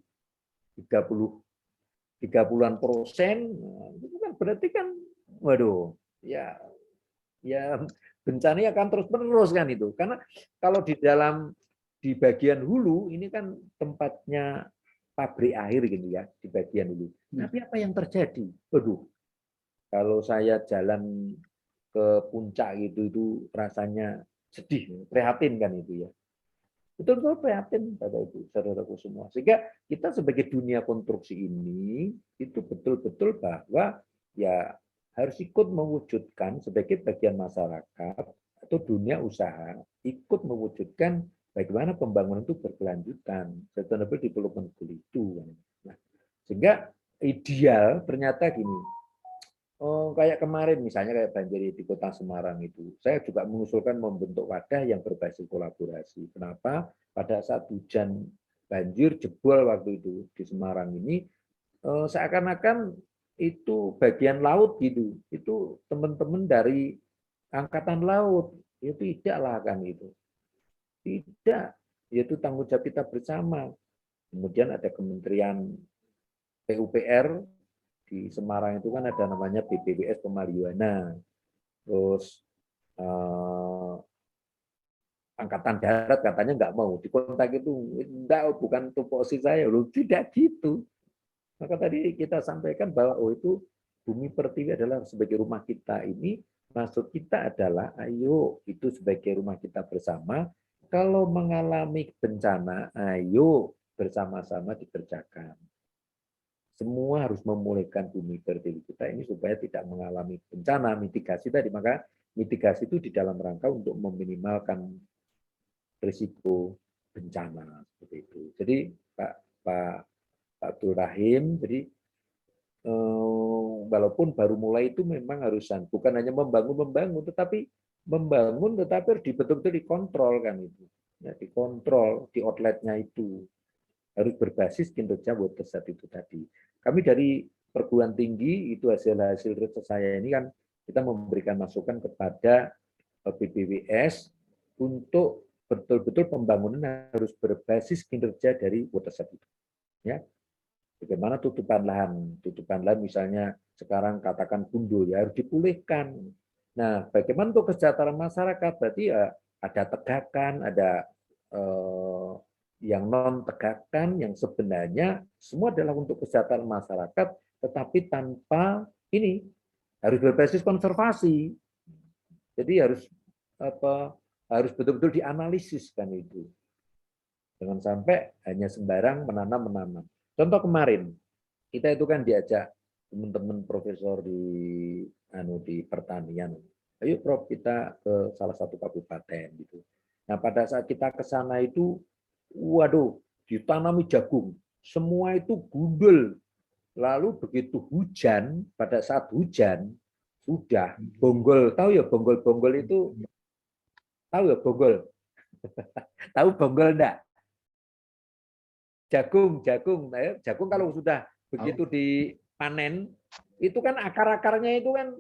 30-an persen. Itu kan berarti kan, waduh, ya bencana akan terus-menerus kan itu. Karena kalau di bagian hulu ini kan tempatnya pabrik air gitu ya, di bagian hulu. Tapi apa yang terjadi? Waduh, kalau saya jalan ke puncak gitu itu rasanya sedih, prihatin kan itu ya. Betul-betul prihatin pada itu, saudaraku semua. Sehingga kita sebagai dunia konstruksi ini itu betul-betul bahwa ya harus ikut mewujudkan sebagai bagian masyarakat atau dunia usaha ikut mewujudkan bagaimana pembangunan itu berkelanjutan, sustainable development goal itu. Nah, sehingga ideal ternyata gini. Oh, kayak kemarin misalnya kayak banjir di Kota Semarang itu, saya juga mengusulkan membentuk wadah yang berbasis kolaborasi. Kenapa? Pada saat hujan banjir jebol waktu itu di Semarang ini, seakan-akan itu bagian laut gitu, itu teman-teman dari angkatan laut, itu tidaklah kan itu, tidak, yaitu tanggung jawab kita bersama. Kemudian ada Kementerian PUPR. Di Semarang itu kan ada namanya BPWS Pemaliwana, terus Angkatan Darat katanya nggak mau dikontak itu, enggak, bukan tupoksi saya, loh tidak gitu. Maka tadi kita sampaikan bahwa itu Bumi Pertiwi adalah sebagai rumah kita ini, maksud kita adalah ayo itu sebagai rumah kita bersama, kalau mengalami bencana, ayo bersama-sama dikerjakan. Semua harus memulihkan Bumi Pertiwi kita ini supaya tidak mengalami bencana, mitigasi tadi. Maka mitigasi itu di dalam rangka untuk meminimalkan risiko bencana seperti itu. Jadi Pak Abdul Rahim, jadi walaupun baru mulai itu memang harusan bukan hanya membangun, tetapi membangun tetapi harus betul-betul dikontrol kan itu. Ya, dikontrol di outletnya itu. Harus berbasis kinerja watershed itu tadi. Kami dari perguruan tinggi itu hasil riset saya ini kan kita memberikan masukan kepada BPWS untuk betul-betul pembangunan harus berbasis kinerja dari watershed itu. Ya, bagaimana tutupan lahan misalnya sekarang katakan gundul ya harus dipulihkan. Nah, bagaimana untuk kesejahteraan masyarakat berarti ya ada tegakan, ada yang non tegakan yang sebenarnya semua adalah untuk kesejahteraan masyarakat, tetapi tanpa ini harus berbasis konservasi. Jadi harus betul-betul dianalisis kan itu. Jangan sampai hanya sembarang menanam. Contoh kemarin kita itu kan diajak teman-teman profesor di pertanian. Ayo Prof kita ke salah satu kabupaten gitu. Nah, pada saat kita ke sana itu waduh, ditanami jagung. Semua itu gundul. Lalu begitu hujan, pada saat hujan, sudah bonggol. Tahu ya bonggol-bonggol itu? Tahu ya bonggol? Tahu bonggol enggak? Jagung. Jagung kalau sudah begitu dipanen, itu kan akar-akarnya itu kan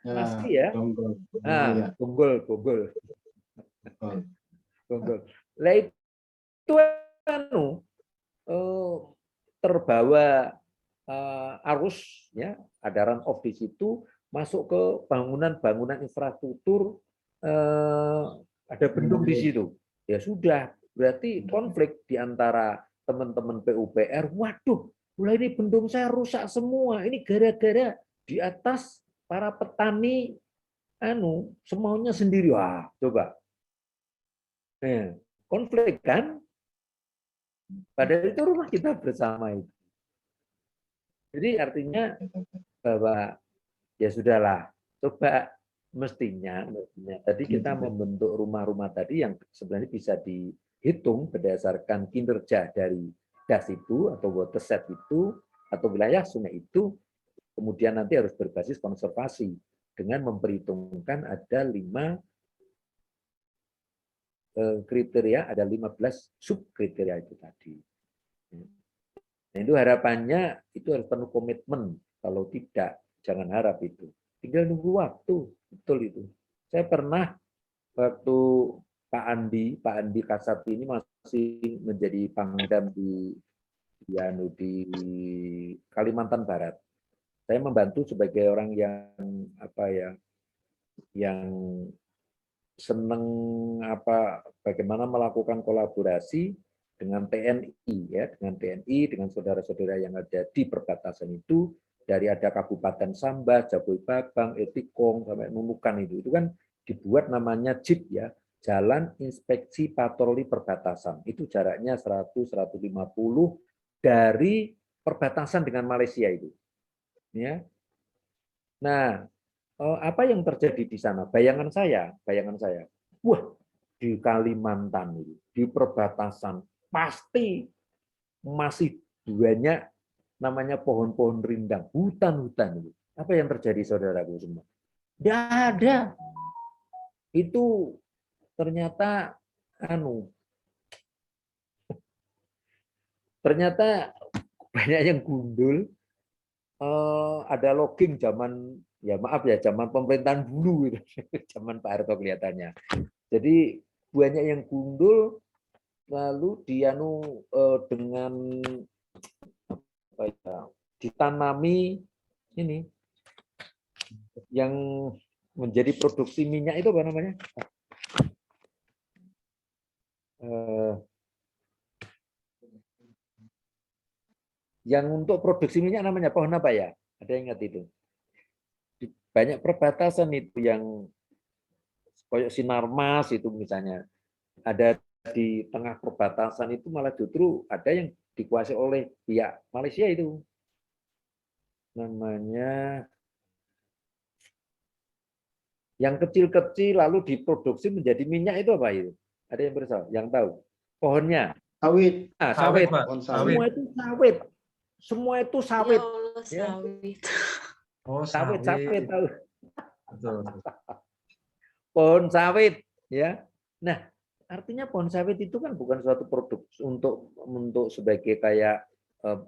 masih ya. Nah, bonggol. Lah itu terbawa arus ya, ada run off di situ, masuk ke bangunan infrastruktur, ada bendung di situ. Ya sudah, berarti konflik di antara teman-teman PUPR, waduh, mulai ini bendung saya rusak semua. Ini gara-gara di atas para petani semaunya sendiri. Wah, coba. Konflik kan? Padahal itu rumah kita bersama itu. Jadi artinya bahwa ya sudahlah, Coba mestinya tadi kita membentuk rumah-rumah tadi yang sebenarnya bisa dihitung berdasarkan kinerja dari das itu atau watershed itu atau wilayah sungai itu, kemudian nanti harus berbasis konservasi dengan memperhitungkan ada 5 kriteria, ada 15 sub kriteria itu tadi. Nah, itu harapannya itu harus penuh komitmen. Kalau tidak, jangan harap itu. Tinggal nunggu waktu, betul itu. Saya pernah waktu Pak Andi Kasati ini masih menjadi pangdam di Kalimantan Barat. Saya membantu sebagai orang yang yang senang bagaimana melakukan kolaborasi dengan TNI ya, dengan saudara-saudara yang ada di perbatasan itu, dari ada Kabupaten Sambas, Jaboi Babang, Etikong sampai Nunukan itu kan dibuat namanya JIP ya, Jalan Inspeksi Patroli Perbatasan. Itu jaraknya 100-150 dari perbatasan dengan Malaysia itu. Ya. Nah, apa yang terjadi di sana? Bayangan saya, wah, di Kalimantan itu, di perbatasan pasti masih banyak namanya pohon-pohon rindang, hutan-hutan itu. Apa yang terjadi saudaraku semua? Tidak ada. Itu ternyata ternyata banyak yang gundul. Ada logging zaman zaman pemerintahan dulu itu, zaman Pak Harto kelihatannya. Jadi banyak yang gundul, lalu dengan ditanami ini yang menjadi produksi minyak itu apa namanya? Yang untuk produksi minyak namanya pohon apa ya? Ada yang ingat itu? Di banyak perbatasan itu yang kayak Sinarmas itu misalnya, ada di tengah perbatasan itu malah justru ada yang dikuasai oleh pihak Malaysia itu. Namanya yang kecil-kecil lalu diproduksi menjadi minyak itu apa itu? Ada yang bersama? Yang tahu? Pohonnya? Sawit. Sawit. Pak. Semua itu sawit. Semua itu sawit. Ya Allah, sawit. Oh, Sawit tahu. Betul. Pohon sawit ya. Nah, artinya pohon sawit itu kan bukan suatu produk untuk sebagai kayak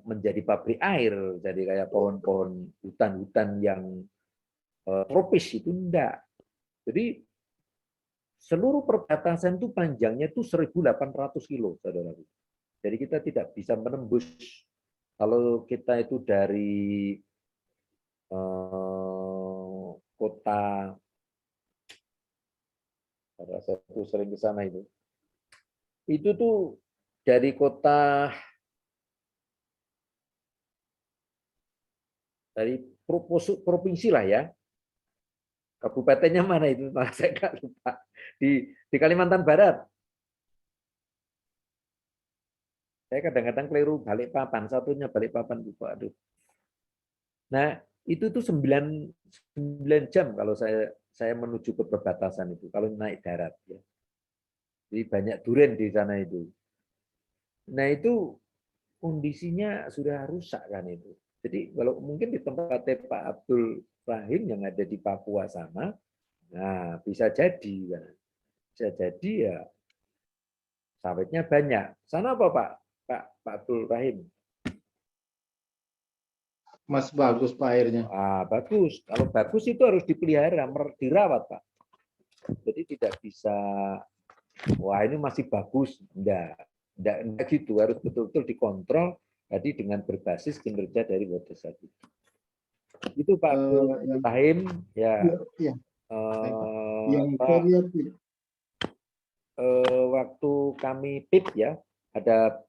menjadi pabrik air, jadi kayak pohon-pohon hutan-hutan yang tropis itu enggak. Jadi seluruh perbatasan itu panjangnya itu 1.800 kilo, saudara. Jadi kita tidak bisa menembus. Kalau kita itu dari kota, saya tuh sering ke sana itu tuh dari kota, dari provinsi lah ya, kabupatennya mana itu, saya nggak lupa, di Kalimantan Barat. Saya kadang-kadang keliru Balikpapan, satunya Balikpapan lupa. Aduh. Nah, itu tuh 9 jam kalau saya menuju ke perbatasan itu kalau naik darat ya. Jadi banyak duren di sana itu. Nah, itu kondisinya sudah rusak kan itu. Jadi kalau mungkin di tempat Pak Abdul Rahim yang ada di Papua sana, nah bisa jadi kan. Bisa jadi ya sawitnya banyak. Sana apa Pak Abdul Rahim? Mas bagus Pak airnya. Bagus. Kalau bagus itu harus dipelihara, dirawat Pak. Jadi tidak bisa, wah ini masih bagus. Enggak gitu. Harus betul-betul dikontrol. Jadi dengan berbasis kinerja dari watershed itu. Itu Pak Abdul Rahim. Ya. Iya. Yang saya lihat waktu kami PIP ya, ada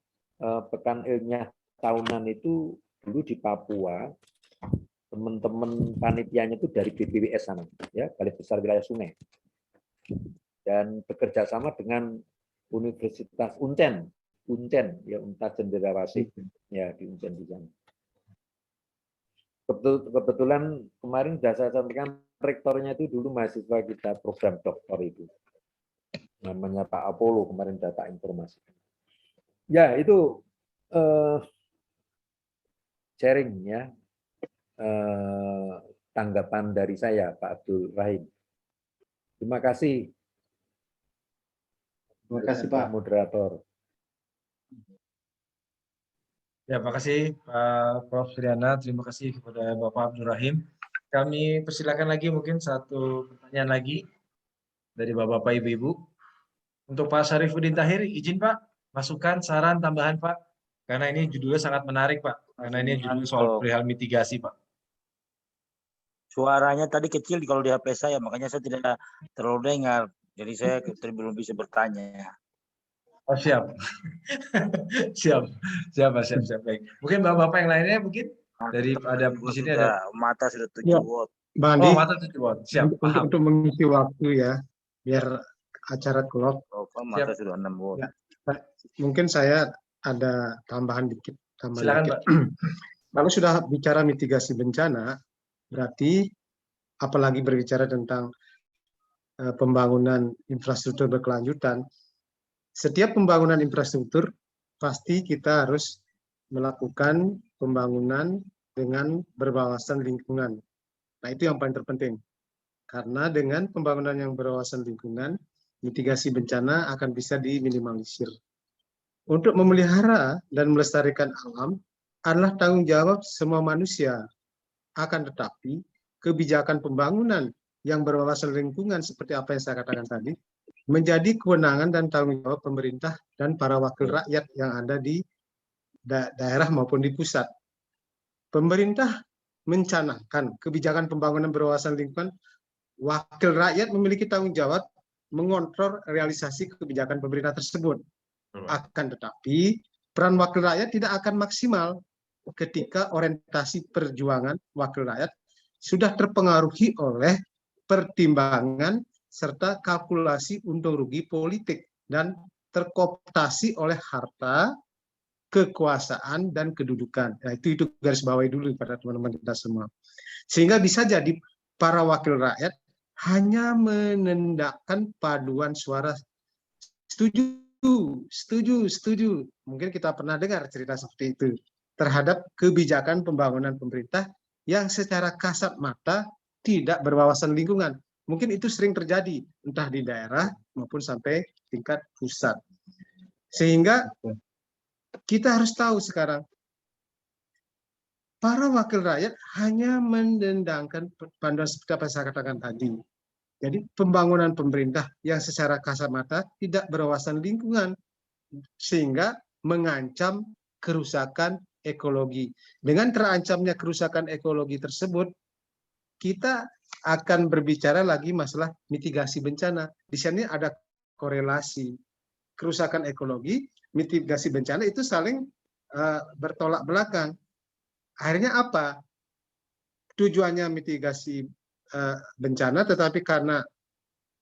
pekan ilmiah tahunan itu dulu di Papua, teman-teman panitianya itu dari BPWS sana, ya, Balai Besar Wilayah Sungai, dan bekerja sama dengan Universitas Uncen, ya, Unpad Cendrawasih, ya, di Uncen di sana. Kebetulan kemarin sudah saya sampaikan rektornya itu dulu mahasiswa kita program doktor itu. Namanya Pak Apollo, kemarin data informasi. Ya, itu sharing ya. Tanggapan dari saya, Pak Abdul Rahim. Terima kasih. Terima kasih, Pak. Moderator. Ya, terima kasih Pak Prof. Suryana. Terima kasih kepada Bapak Abdul Rahim. Kami persilakan lagi mungkin satu pertanyaan lagi dari Bapak-Bapak, Ibu-Ibu. Untuk Pak Syarifuddin Tahir, izin Pak, masukan, saran, tambahan Pak. Karena ini judulnya sangat menarik Pak. Karena ini judul soal perihal mitigasi Pak. Suaranya tadi kecil kalau di HP saya, makanya saya tidak terlalu dengar. Jadi saya belum bisa bertanya. Oh siap. Siap. Baik. Mungkin Bapak-Bapak yang lainnya mungkin dari ada di sini ada mata sudah 7 Ya. watt. Bang Andi, Oh, mata 7 watt. Siap, paham. untuk mengisi waktu ya, biar acara kelop. Mata sudah 6 watt. Ya. Mungkin saya ada tambahan dikit. Silakan, Pak. Kalau sudah bicara mitigasi bencana, berarti apalagi berbicara tentang pembangunan infrastruktur berkelanjutan, setiap pembangunan infrastruktur pasti kita harus melakukan pembangunan dengan berwawasan lingkungan. Nah, itu yang paling terpenting. Karena dengan pembangunan yang berwawasan lingkungan, mitigasi bencana akan bisa diminimalisir. Untuk memelihara dan melestarikan alam adalah tanggung jawab semua manusia. Akan tetapi, kebijakan pembangunan yang berwawasan lingkungan seperti apa yang saya katakan tadi, menjadi kewenangan dan tanggung jawab pemerintah dan para wakil rakyat yang ada di daerah maupun di pusat. Pemerintah mencanangkan kebijakan pembangunan berwawasan lingkungan, wakil rakyat memiliki tanggung jawab mengontrol realisasi kebijakan pemerintah tersebut. Akan tetapi, peran wakil rakyat tidak akan maksimal ketika orientasi perjuangan wakil rakyat sudah terpengaruhi oleh pertimbangan serta kalkulasi untung rugi politik dan terkooptasi oleh harta, kekuasaan, dan kedudukan. Nah, itu garis bawahi dulu pada teman-teman kita semua. Sehingga bisa jadi para wakil rakyat hanya menendakkan paduan suara setuju. Mungkin kita pernah dengar cerita seperti itu terhadap kebijakan pembangunan pemerintah yang secara kasat mata tidak berwawasan lingkungan. Mungkin itu sering terjadi, entah di daerah maupun sampai tingkat pusat. Sehingga kita harus tahu sekarang, para wakil rakyat hanya mendendangkan panduan seperti apa yang saya katakan tadi. Jadi pembangunan pemerintah yang secara kasat mata tidak berwawasan lingkungan, sehingga mengancam kerusakan ekologi. Dengan terancamnya kerusakan ekologi tersebut, kita akan berbicara lagi masalah mitigasi bencana. Di sini ada korelasi kerusakan ekologi, mitigasi bencana itu saling bertolak belakang. Akhirnya apa? Tujuannya mitigasi bencana, tetapi karena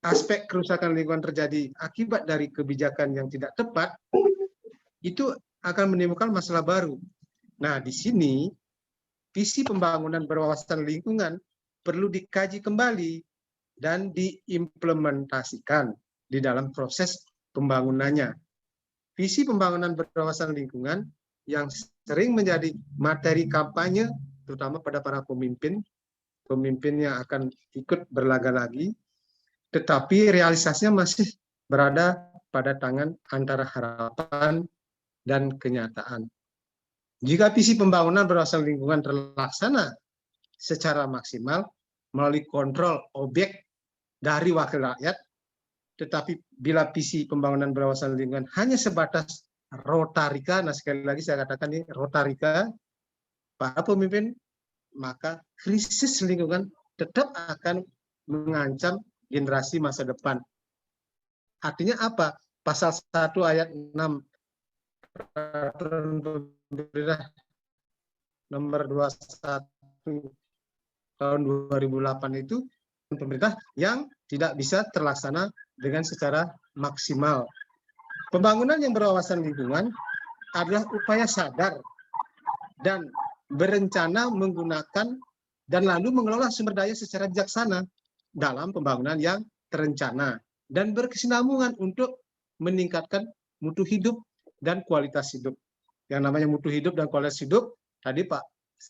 aspek kerusakan lingkungan terjadi akibat dari kebijakan yang tidak tepat, itu akan menimbulkan masalah baru. Nah, di sini visi pembangunan berwawasan lingkungan perlu dikaji kembali dan diimplementasikan di dalam proses pembangunannya. Visi pembangunan berwawasan lingkungan yang sering menjadi materi kampanye, terutama pada para pemimpin yang akan ikut berlaga lagi, tetapi realisasinya masih berada pada tangan antara harapan dan kenyataan. Jika visi pembangunan berwawasan lingkungan terlaksana secara maksimal melalui kontrol objek dari wakil rakyat, tetapi bila visi pembangunan berwawasan lingkungan hanya sebatas rotarika, nah sekali lagi saya katakan ini rotarika, para pemimpin, maka krisis lingkungan tetap akan mengancam generasi masa depan. Artinya apa? Pasal 1 ayat 6 Peraturan Pemerintah nomor 21 tahun 2008 itu pemerintah yang tidak bisa terlaksana dengan secara maksimal. Pembangunan yang berwawasan lingkungan adalah upaya sadar dan berencana menggunakan dan lalu mengelola sumber daya secara bijaksana dalam pembangunan yang terencana dan berkesinambungan untuk meningkatkan mutu hidup dan kualitas hidup. Yang namanya mutu hidup dan kualitas hidup, tadi Pak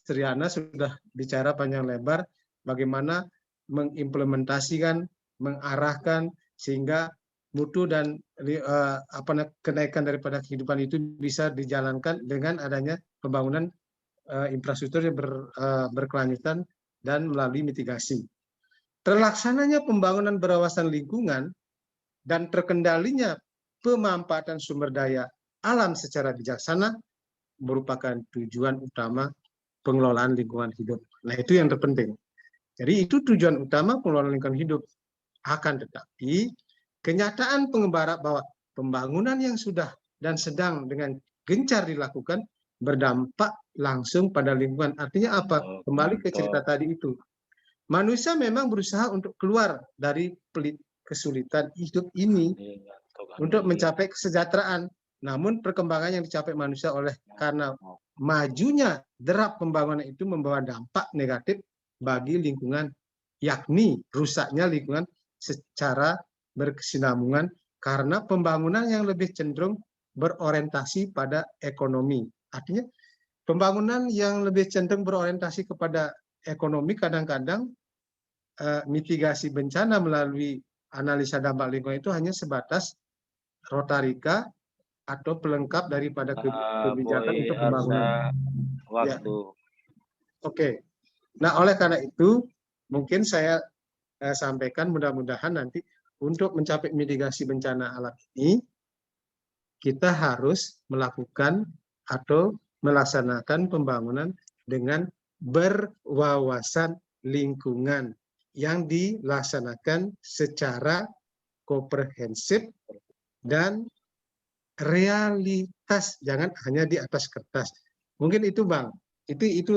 Suryana sudah bicara panjang lebar bagaimana mengimplementasikan, mengarahkan sehingga mutu dan kenaikan daripada kehidupan itu bisa dijalankan dengan adanya pembangunan infrastruktur yang berkelanjutan dan melalui mitigasi. Terlaksananya pembangunan berwawasan lingkungan dan terkendalinya pemanfaatan sumber daya alam secara bijaksana merupakan tujuan utama pengelolaan lingkungan hidup. Nah, itu yang terpenting. Jadi itu tujuan utama pengelolaan lingkungan hidup. Akan tetapi kenyataan pengembaraan bahwa pembangunan yang sudah dan sedang dengan gencar dilakukan berdampak langsung pada lingkungan. Artinya apa? Kembali ke cerita tadi itu. Manusia memang berusaha untuk keluar dari kesulitan hidup ini untuk mencapai kesejahteraan. Namun perkembangan yang dicapai manusia karena majunya derap pembangunan itu membawa dampak negatif bagi lingkungan, yakni rusaknya lingkungan secara berkesinambungan karena pembangunan yang lebih cenderung berorientasi pada ekonomi. Artinya pembangunan yang lebih cenderung berorientasi kepada ekonomi kadang-kadang mitigasi bencana melalui analisa dampak lingkungan itu hanya sebatas rotarika atau pelengkap daripada kebijakan untuk pembangunan. Waktu. Oke. Nah, oleh karena itu mungkin saya sampaikan mudah-mudahan nanti untuk mencapai mitigasi bencana alam ini kita harus melakukan atau melaksanakan pembangunan dengan berwawasan lingkungan yang dilaksanakan secara komprehensif dan realitas, jangan hanya di atas kertas. Mungkin itu Bang, itu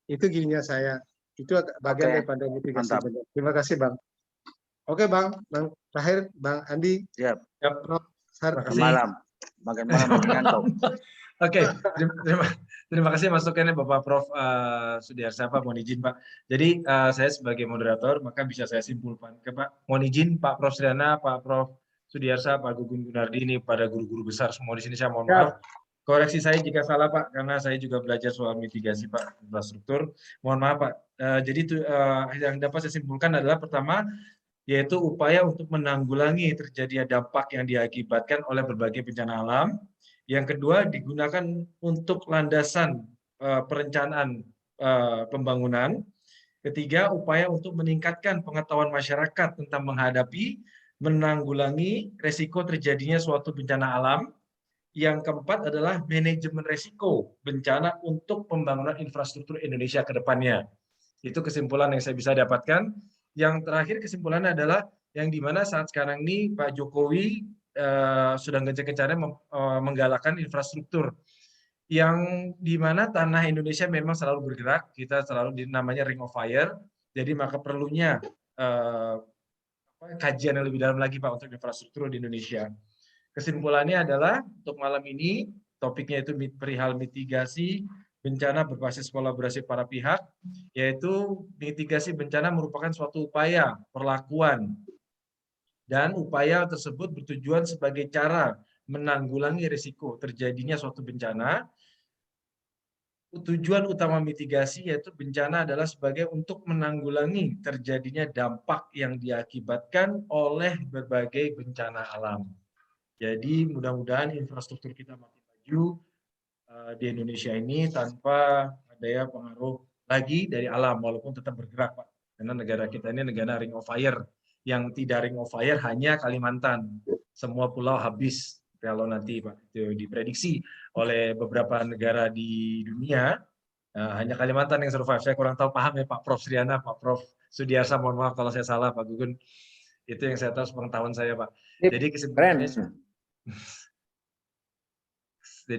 gininya saya, itu bagian daripada mitigasi. Terima kasih Bang. Oke Bang, terakhir Bang Andi. Siap. Prof. Malam. Makin malam mengantuk. Oke, terima kasih masukannya Bapak Prof. Sudiarsa, Pak. Mohon izin Pak. Jadi saya sebagai moderator maka bisa saya simpulkan ke Pak. Mohon izin Pak Prof. Suryana, Pak Prof. Sudiarsa, Pak Gugun Gunardi, ini pada guru-guru besar semua di sini, saya mohon maaf. Koreksi saya jika salah Pak, karena saya juga belajar soal mitigasi Pak infrastruktur. Mohon maaf Pak. Jadi yang dapat saya simpulkan adalah pertama, yaitu upaya untuk menanggulangi terjadinya dampak yang diakibatkan oleh berbagai bencana alam. Yang kedua, digunakan untuk landasan perencanaan pembangunan. Ketiga, upaya untuk meningkatkan pengetahuan masyarakat tentang menghadapi, menanggulangi resiko terjadinya suatu bencana alam. Yang keempat adalah manajemen resiko bencana untuk pembangunan infrastruktur Indonesia ke depannya. Itu kesimpulan yang saya bisa dapatkan. Yang terakhir kesimpulannya adalah yang dimana saat sekarang ini Pak Jokowi sudah gencar-gencarnya menggalakkan infrastruktur yang dimana tanah Indonesia memang selalu bergerak, kita selalu namanya ring of fire, jadi maka perlunya kajian yang lebih dalam lagi Pak untuk infrastruktur di Indonesia. Kesimpulannya adalah untuk malam ini topiknya itu perihal mitigasi bencana berbasis kolaborasi para pihak, yaitu mitigasi bencana merupakan suatu upaya perlakuan dan upaya tersebut bertujuan sebagai cara menanggulangi risiko terjadinya suatu bencana. Tujuan utama mitigasi yaitu bencana adalah sebagai untuk menanggulangi terjadinya dampak yang diakibatkan oleh berbagai bencana alam. Jadi mudah-mudahan infrastruktur kita makin maju di Indonesia ini tanpa adanya pengaruh lagi dari alam, walaupun tetap bergerak Pak. Karena negara kita ini negara ring of fire. Yang tidak ring of fire hanya Kalimantan. Semua pulau habis kalau nanti Pak itu diprediksi oleh beberapa negara di dunia. Hanya Kalimantan yang survive. Saya kurang tahu paham ya Pak Prof. Suryana, Pak Prof. Sudiarsa, mohon maaf kalau saya salah Pak Gugun. Itu yang saya tahu sepengetahuan saya Pak. Jadi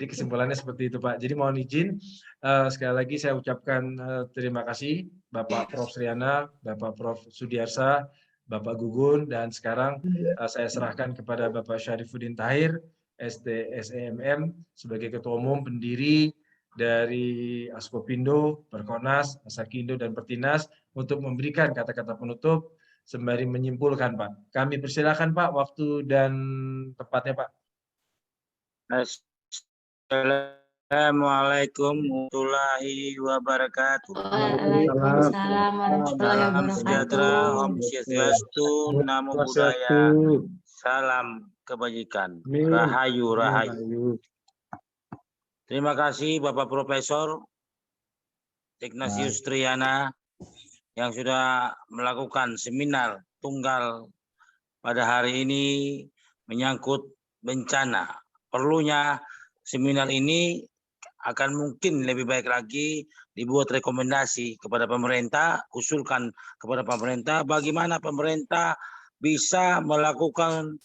kesimpulannya seperti itu Pak. Jadi mohon izin sekali lagi saya ucapkan terima kasih Bapak Prof. Suryana, Bapak Prof. Sudiarsa, Bapak Gugun, dan sekarang saya serahkan kepada Bapak Syarifuddin Tahir, STSEMM sebagai Ketua Umum pendiri dari Askopindo, Perkonas, Asakindo, dan Pertinas untuk memberikan kata-kata penutup sembari menyimpulkan, Pak. Kami persilakan, Pak, waktu dan tempatnya, Pak. Assalamualaikum warahmatullahi wabarakatuh. Waalaikumsalam warahmatullahi Salam sejahtera, wabarakatuh. Om Swastiastu, Namo Buddhaya, salam kebajikan, Rahayu, Rahayu. Terima kasih Bapak Profesor Ignatius Triana yang sudah melakukan seminar tunggal pada hari ini menyangkut bencana. Perlunya seminar ini akan mungkin lebih baik lagi dibuat rekomendasi kepada pemerintah, usulkan kepada pemerintah bagaimana pemerintah bisa melakukan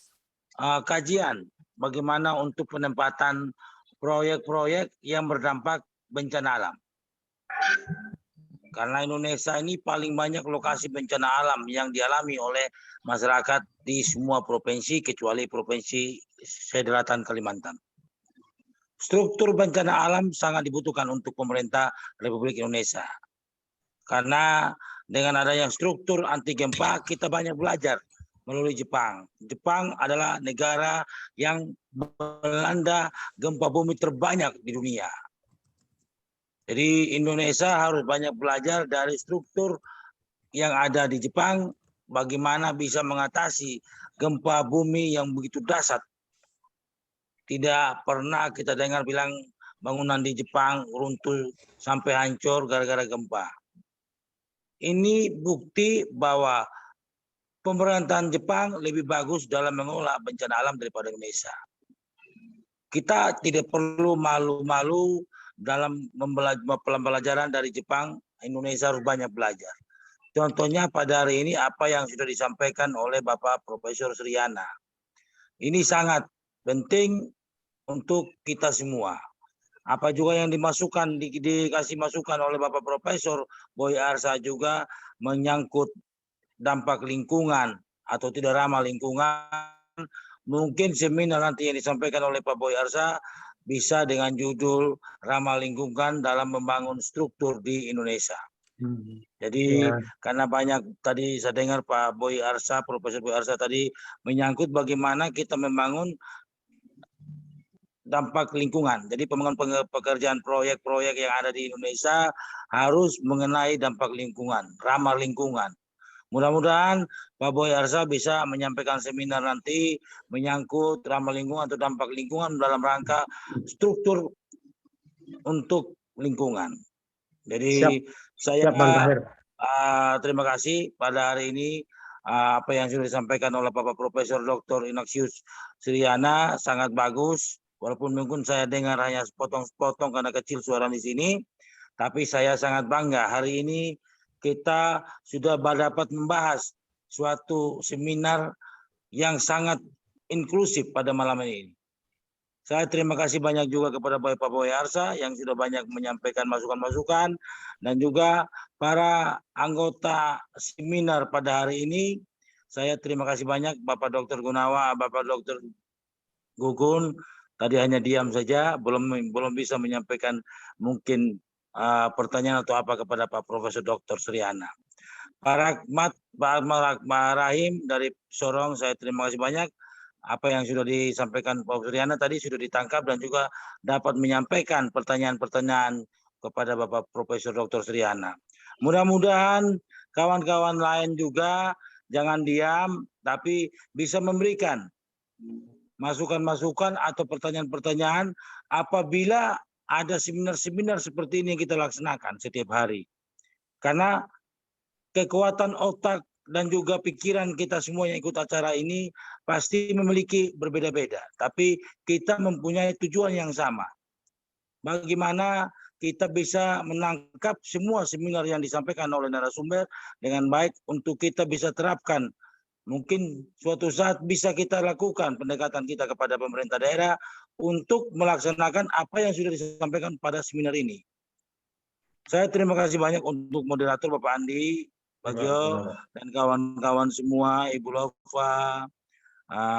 kajian bagaimana untuk penempatan proyek-proyek yang berdampak bencana alam. Karena Indonesia ini paling banyak lokasi bencana alam yang dialami oleh masyarakat di semua provinsi kecuali Provinsi Selatan Kalimantan. Struktur bencana alam sangat dibutuhkan untuk pemerintah Republik Indonesia. Karena dengan adanya struktur anti gempa kita banyak belajar melalui Jepang. Jepang adalah negara yang melanda gempa bumi terbanyak di dunia. Jadi Indonesia harus banyak belajar dari struktur yang ada di Jepang, bagaimana bisa mengatasi gempa bumi yang begitu dahsyat. Tidak pernah kita dengar bilang bangunan di Jepang runtuh sampai hancur gara-gara gempa. Ini bukti bahwa pemerintahan Jepang lebih bagus dalam mengelola bencana alam daripada Indonesia. Kita tidak perlu malu-malu dalam pembelajaran dari Jepang. Indonesia harus banyak belajar. Contohnya pada hari ini apa yang sudah disampaikan oleh Bapak Profesor Sriana. Ini sangat penting untuk kita semua. Apa juga yang dikasih masukan oleh Bapak Profesor Boy Arsa juga menyangkut dampak lingkungan atau tidak ramah lingkungan. Mungkin seminar nanti yang disampaikan oleh Pak Boy Arsa bisa dengan judul ramah lingkungan dalam membangun struktur di Indonesia. Jadi karena banyak tadi saya dengar Pak Boy Arsa, Profesor Boy Arsa tadi menyangkut bagaimana kita membangun dampak lingkungan. Jadi pembangunan pekerjaan proyek-proyek yang ada di Indonesia harus mengenai dampak lingkungan, ramah lingkungan. Mudah-mudahan Pak Boy Arsa bisa menyampaikan seminar nanti menyangkut ramah lingkungan atau dampak lingkungan dalam rangka struktur untuk lingkungan. Jadi saya terima kasih pada hari ini apa yang sudah disampaikan oleh Bapak Profesor Dr. Ignatius Sriana sangat bagus. Walaupun mungkin saya dengar hanya sepotong-sepotong karena kecil suara di sini, tapi saya sangat bangga hari ini kita sudah dapat membahas suatu seminar yang sangat inklusif pada malam ini. Saya terima kasih banyak juga kepada Pak Boy Arsa yang sudah banyak menyampaikan masukan-masukan dan juga para anggota seminar pada hari ini. Saya terima kasih banyak Bapak Dr. Gunawan, Bapak Dr. Gugun. Tadi hanya diam saja, belum bisa menyampaikan mungkin pertanyaan atau apa kepada Pak Profesor Dr. Sriana. Pak Rahim dari Sorong, saya terima kasih banyak. Apa yang sudah disampaikan Pak Sriana tadi sudah ditangkap dan juga dapat menyampaikan pertanyaan-pertanyaan kepada Bapak Profesor Dr. Sriana. Mudah-mudahan kawan-kawan lain juga jangan diam, tapi bisa memberikan masukan-masukan atau pertanyaan-pertanyaan apabila ada seminar-seminar seperti ini yang kita laksanakan setiap hari. Karena kekuatan otak dan juga pikiran kita semua yang ikut acara ini pasti memiliki berbeda-beda. Tapi kita mempunyai tujuan yang sama. Bagaimana kita bisa menangkap semua seminar yang disampaikan oleh narasumber dengan baik untuk kita bisa terapkan. Mungkin suatu saat bisa kita lakukan pendekatan kita kepada pemerintah daerah untuk melaksanakan apa yang sudah disampaikan pada seminar ini. Saya terima kasih banyak untuk moderator Bapak Andi, Pak Jo, dan kawan-kawan semua, Ibu Lova,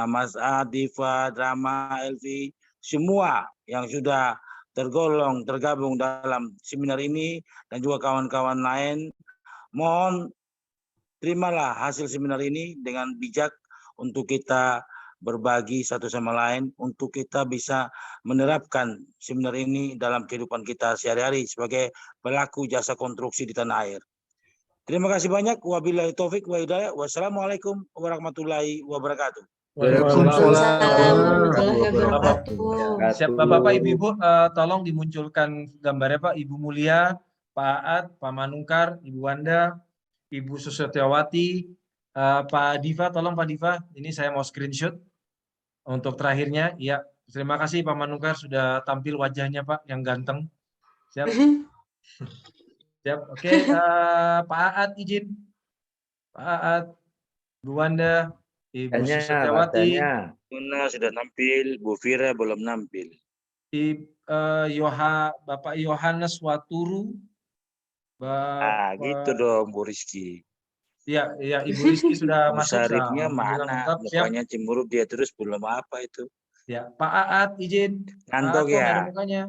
Mas Adifa, Drama, Elvi, semua yang sudah tergabung dalam seminar ini dan juga kawan-kawan lain, mohon terimalah hasil seminar ini dengan bijak untuk kita berbagi satu sama lain, untuk kita bisa menerapkan seminar ini dalam kehidupan kita sehari-hari sebagai pelaku jasa konstruksi di tanah air. Terima kasih banyak. Wabillahi taufik wa hidayah. Wassalamualaikum warahmatullahi wabarakatuh. Waalaikumsalam warahmatullahi wabarakatuh. Siap Bapak-Bapak, Ibu-Ibu, tolong dimunculkan gambarnya Pak. Ibu Mulia, Pak Aat, Pak Manungkar, Ibu Wanda, Ibu Susetyawati, Pak Diva, tolong Pak Diva, ini saya mau screenshot untuk terakhirnya. Ya, terima kasih Pak Manungkar sudah tampil wajahnya Pak yang ganteng. Siap. Siap. Oke, Pak Aat izin. Pak Aat, Bu Wanda, Ibu Susetyawati, Nuna sudah nampil, Bu Fira belum nampil. Bapak Yohanes Waturu, Gitu dong Bu Rizky. Iya, Ibu Rizky sudah Bu masuk. Sarifnya mana? Lengkap, siap. Mukanya cemberut dia terus belum apa itu. Ya, Pak Aat izin. Ngantuk Pak Aat, kok nggak ada ya. mukanya.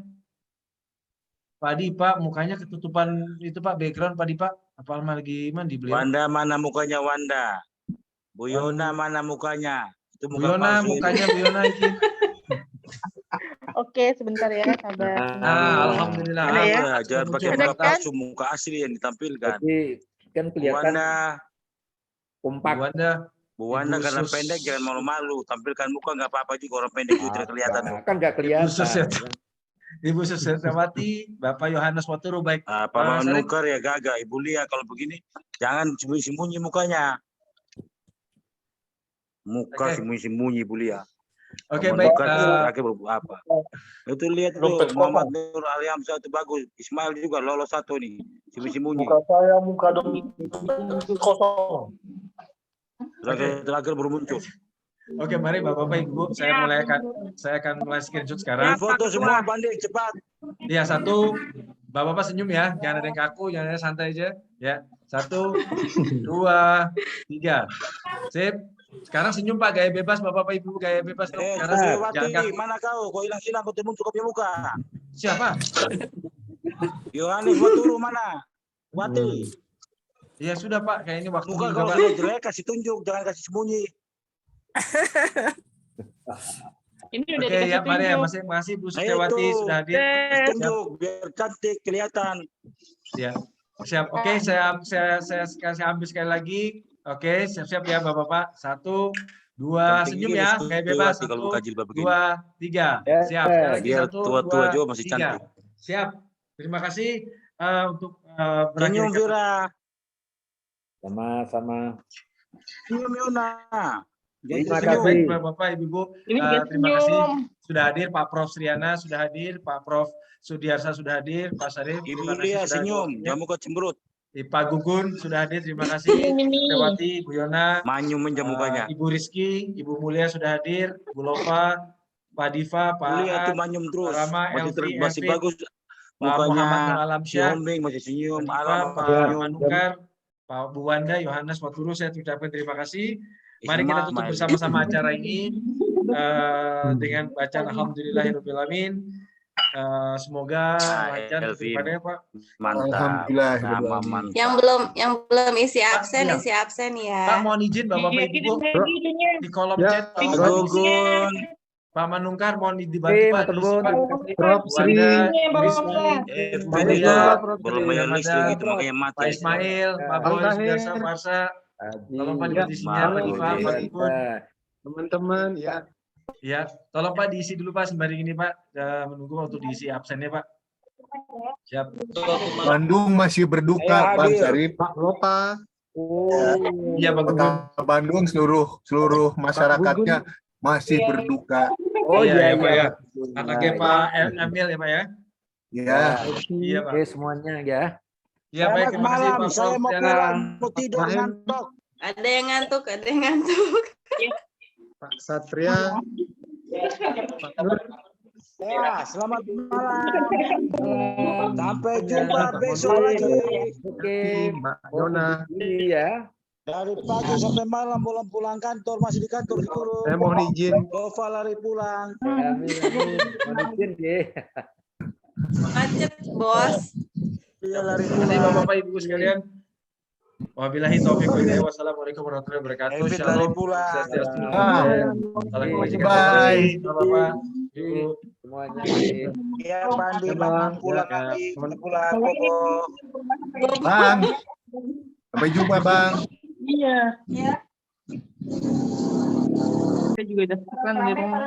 Pak Dipa, mukanya ketutupan itu Pak, background Pak Dipa. Apa lagi mandi beliau? Wanda mana mukanya Wanda? Bu Yona mana mukanya? Itu Bu muka Yona, palsu itu. mukanya Bu Yona izin. Oke, sebentar ya, sabar. Alhamdulillah. Ada ya? Jangan pakai Ada muka kan? palsu, muka asli yang ditampilkan. Jadi kan Bu kelihatan Wanda, kompak. Bu Wanda Ibu karena Sus- pendek jangan malu-malu. Tampilkan muka nggak apa-apa juga, orang pendek juga tidak kelihatan. Kan nggak kelihatan. Ibu Susetyawati, Bapak Yohanes Waturu, baik. Pak Sarif. Manungkar ya gagah. Ibu Lia kalau begini jangan sembunyi-sembunyi mukanya. Muka Oke. sembunyi-sembunyi Ibu Lia. Oke, Pak baik. Manungkar terakhir berbuat apa? Itu lihat tuh Muhammad Nur Aliamsa itu bagus. Ismail juga lolos satu nih. Sembunyi-sembunyi. saya muka dong kosong. Terakhir baru muncul. Oke, mari Bapak-Bapak Ibu, saya akan mulai screenshot sekarang. Foto semua banding cepat. Iya, satu. Bapak-bapak senyum ya, jangan ada yang kaku, jangan ada yang santai aja. Ya, 1, 2, 3. Sip. Sekarang senyum Pak, gaya bebas Bapak-bapak Ibu, gaya bebas. Sekarang jangan Susiwati, kaku. mana kau? Kau hilang-hilang, kau muncul kau punya muka. Siapa? Yohanes Waturu mana? Wati, Ya sudah Pak, kayak ini waktu muka juga kau Pak. sudah jelek, kasih tunjuk, jangan kasih sembunyi. Ini udah Oke, dikasih ya mari ya, tunjuk. masih Bu Susetyawati Itu. sudah hadir. Tunjuk, biar cantik, kelihatan. Ya. Siap. Oke, saya ambil sekali lagi. Oke, siap-siap ya Bapak-bapak. 1, 2, senyum ya, kayak bebas. 1, Kalau buka jilbab begini. 2, 3. Ya, Siap. Sekali lagi biar 1, tua-tua 2, juga masih 3. cantik. Siap. Terima kasih untuk Senyum berakhir. Vira, Sama-sama. senyum Yona. Jadi Terima senyum. kasih. Baik, Bapak, Ibu, Ini juga terima kasih senyum. sudah hadir. Pak Prof Sriana sudah hadir, Pak Prof Sudiarsa sudah hadir, Pak Sarif. Ibu terima kasih Lia sudah hadir senyum, waktunya. jangan muka cemberut. Pak Gugun sudah hadir, terima kasih. Susetyawati, Bu Yona, Manyum menjam mukanya. Ibu Rizky, Ibu Mulia sudah hadir, Bu Lova, Pak Diva, Pak Ibu Lia tuh Aat, manyum terus. Pak Rama, Masih Elvi, bagus Pak Muhammad Nur mukanya. Alamsyah, Yombing masih senyum, Pak Diva, Alam Pak senyum. Manungkar, Pak Bu Wanda, Yohanes Waturu, saya ucapkan terima kasih. Mari kita tutup Ismail. bersama-sama acara ini dengan bacaan Alhamdulillahirrahmanirrahim. Semoga lancar Elvin. kedepannya Pak. Mantap. Alhamdulillah. Nama mantap. Yang belum isi absen, iya. isi absen Pak ya. mohon izin Bapak Iya, Ibu gitunya. di kolom Ya, chat Pak Bapak Gugun, Pak Manungkar mohon dibantu Pak. matur diisi, nuwun. Pak. Prof Bu Sri, Wanda, Iya, Bu Bapak. Rizky, Bu Elvin Mulia, itu belum bayar listrik itu makanya mati. Pak Ismail, Pak Bang Boy, Tahir. Sudarsa, Farsa, tolong Pak diisi isinya, Pak Diva, Pak Gugun. teman-teman, ya. Ya, tolong Pak diisi dulu Pak sembari ini Pak. Menunggu untuk diisi absennya Pak. Siap. Bandung masih berduka, Ayo, Bang hadir. Sarif. Pak Lopa, Iya Pak Gugun. Kota Bandung seluruh masyarakatnya masih berduka. Oh Iya, iya, ya, Pak, iya. ya. Anaknya Pak Emil ya Pak ya. Ya, Iya Pak. Oke semuanya ya. Iya baik, Selamat terima kasih malam, Pak saya Prof. mau Tiana. pulang, mau tidur, Rahim. ngantuk. Ada yang ngantuk, ada yang ngantuk. Pak Satria, Pak Nur, Ya, selamat malam. Sampai jumpa besok lagi. Oke. Mbak Yona. Iya. Dari pagi sampai malam belum pulang kantor, masih di kantor dikurung. Saya mohon izin. Gova lari pulang. Amin. Mohon izin, Ki. Macet, Bos. Iya, lari Nanti pulang. Bapak Ibu sekalian. Wabillahi taufiq wal hidayah. Wassalamualaikum warahmatullahi wabarakatuh. Evit lari Shalom. pulang. Swastiastu. Ah. Salam kebajikan. Bye. Bapak, Ibu. Semuanya. Iya, Pandi, Ya, Bang. Bang, pulang Ya, lagi. ya. Pulang, Bobo. Bang. Sampai jumpa, Bang. Iya. Ya. Saya juga udah sekarang di rumah.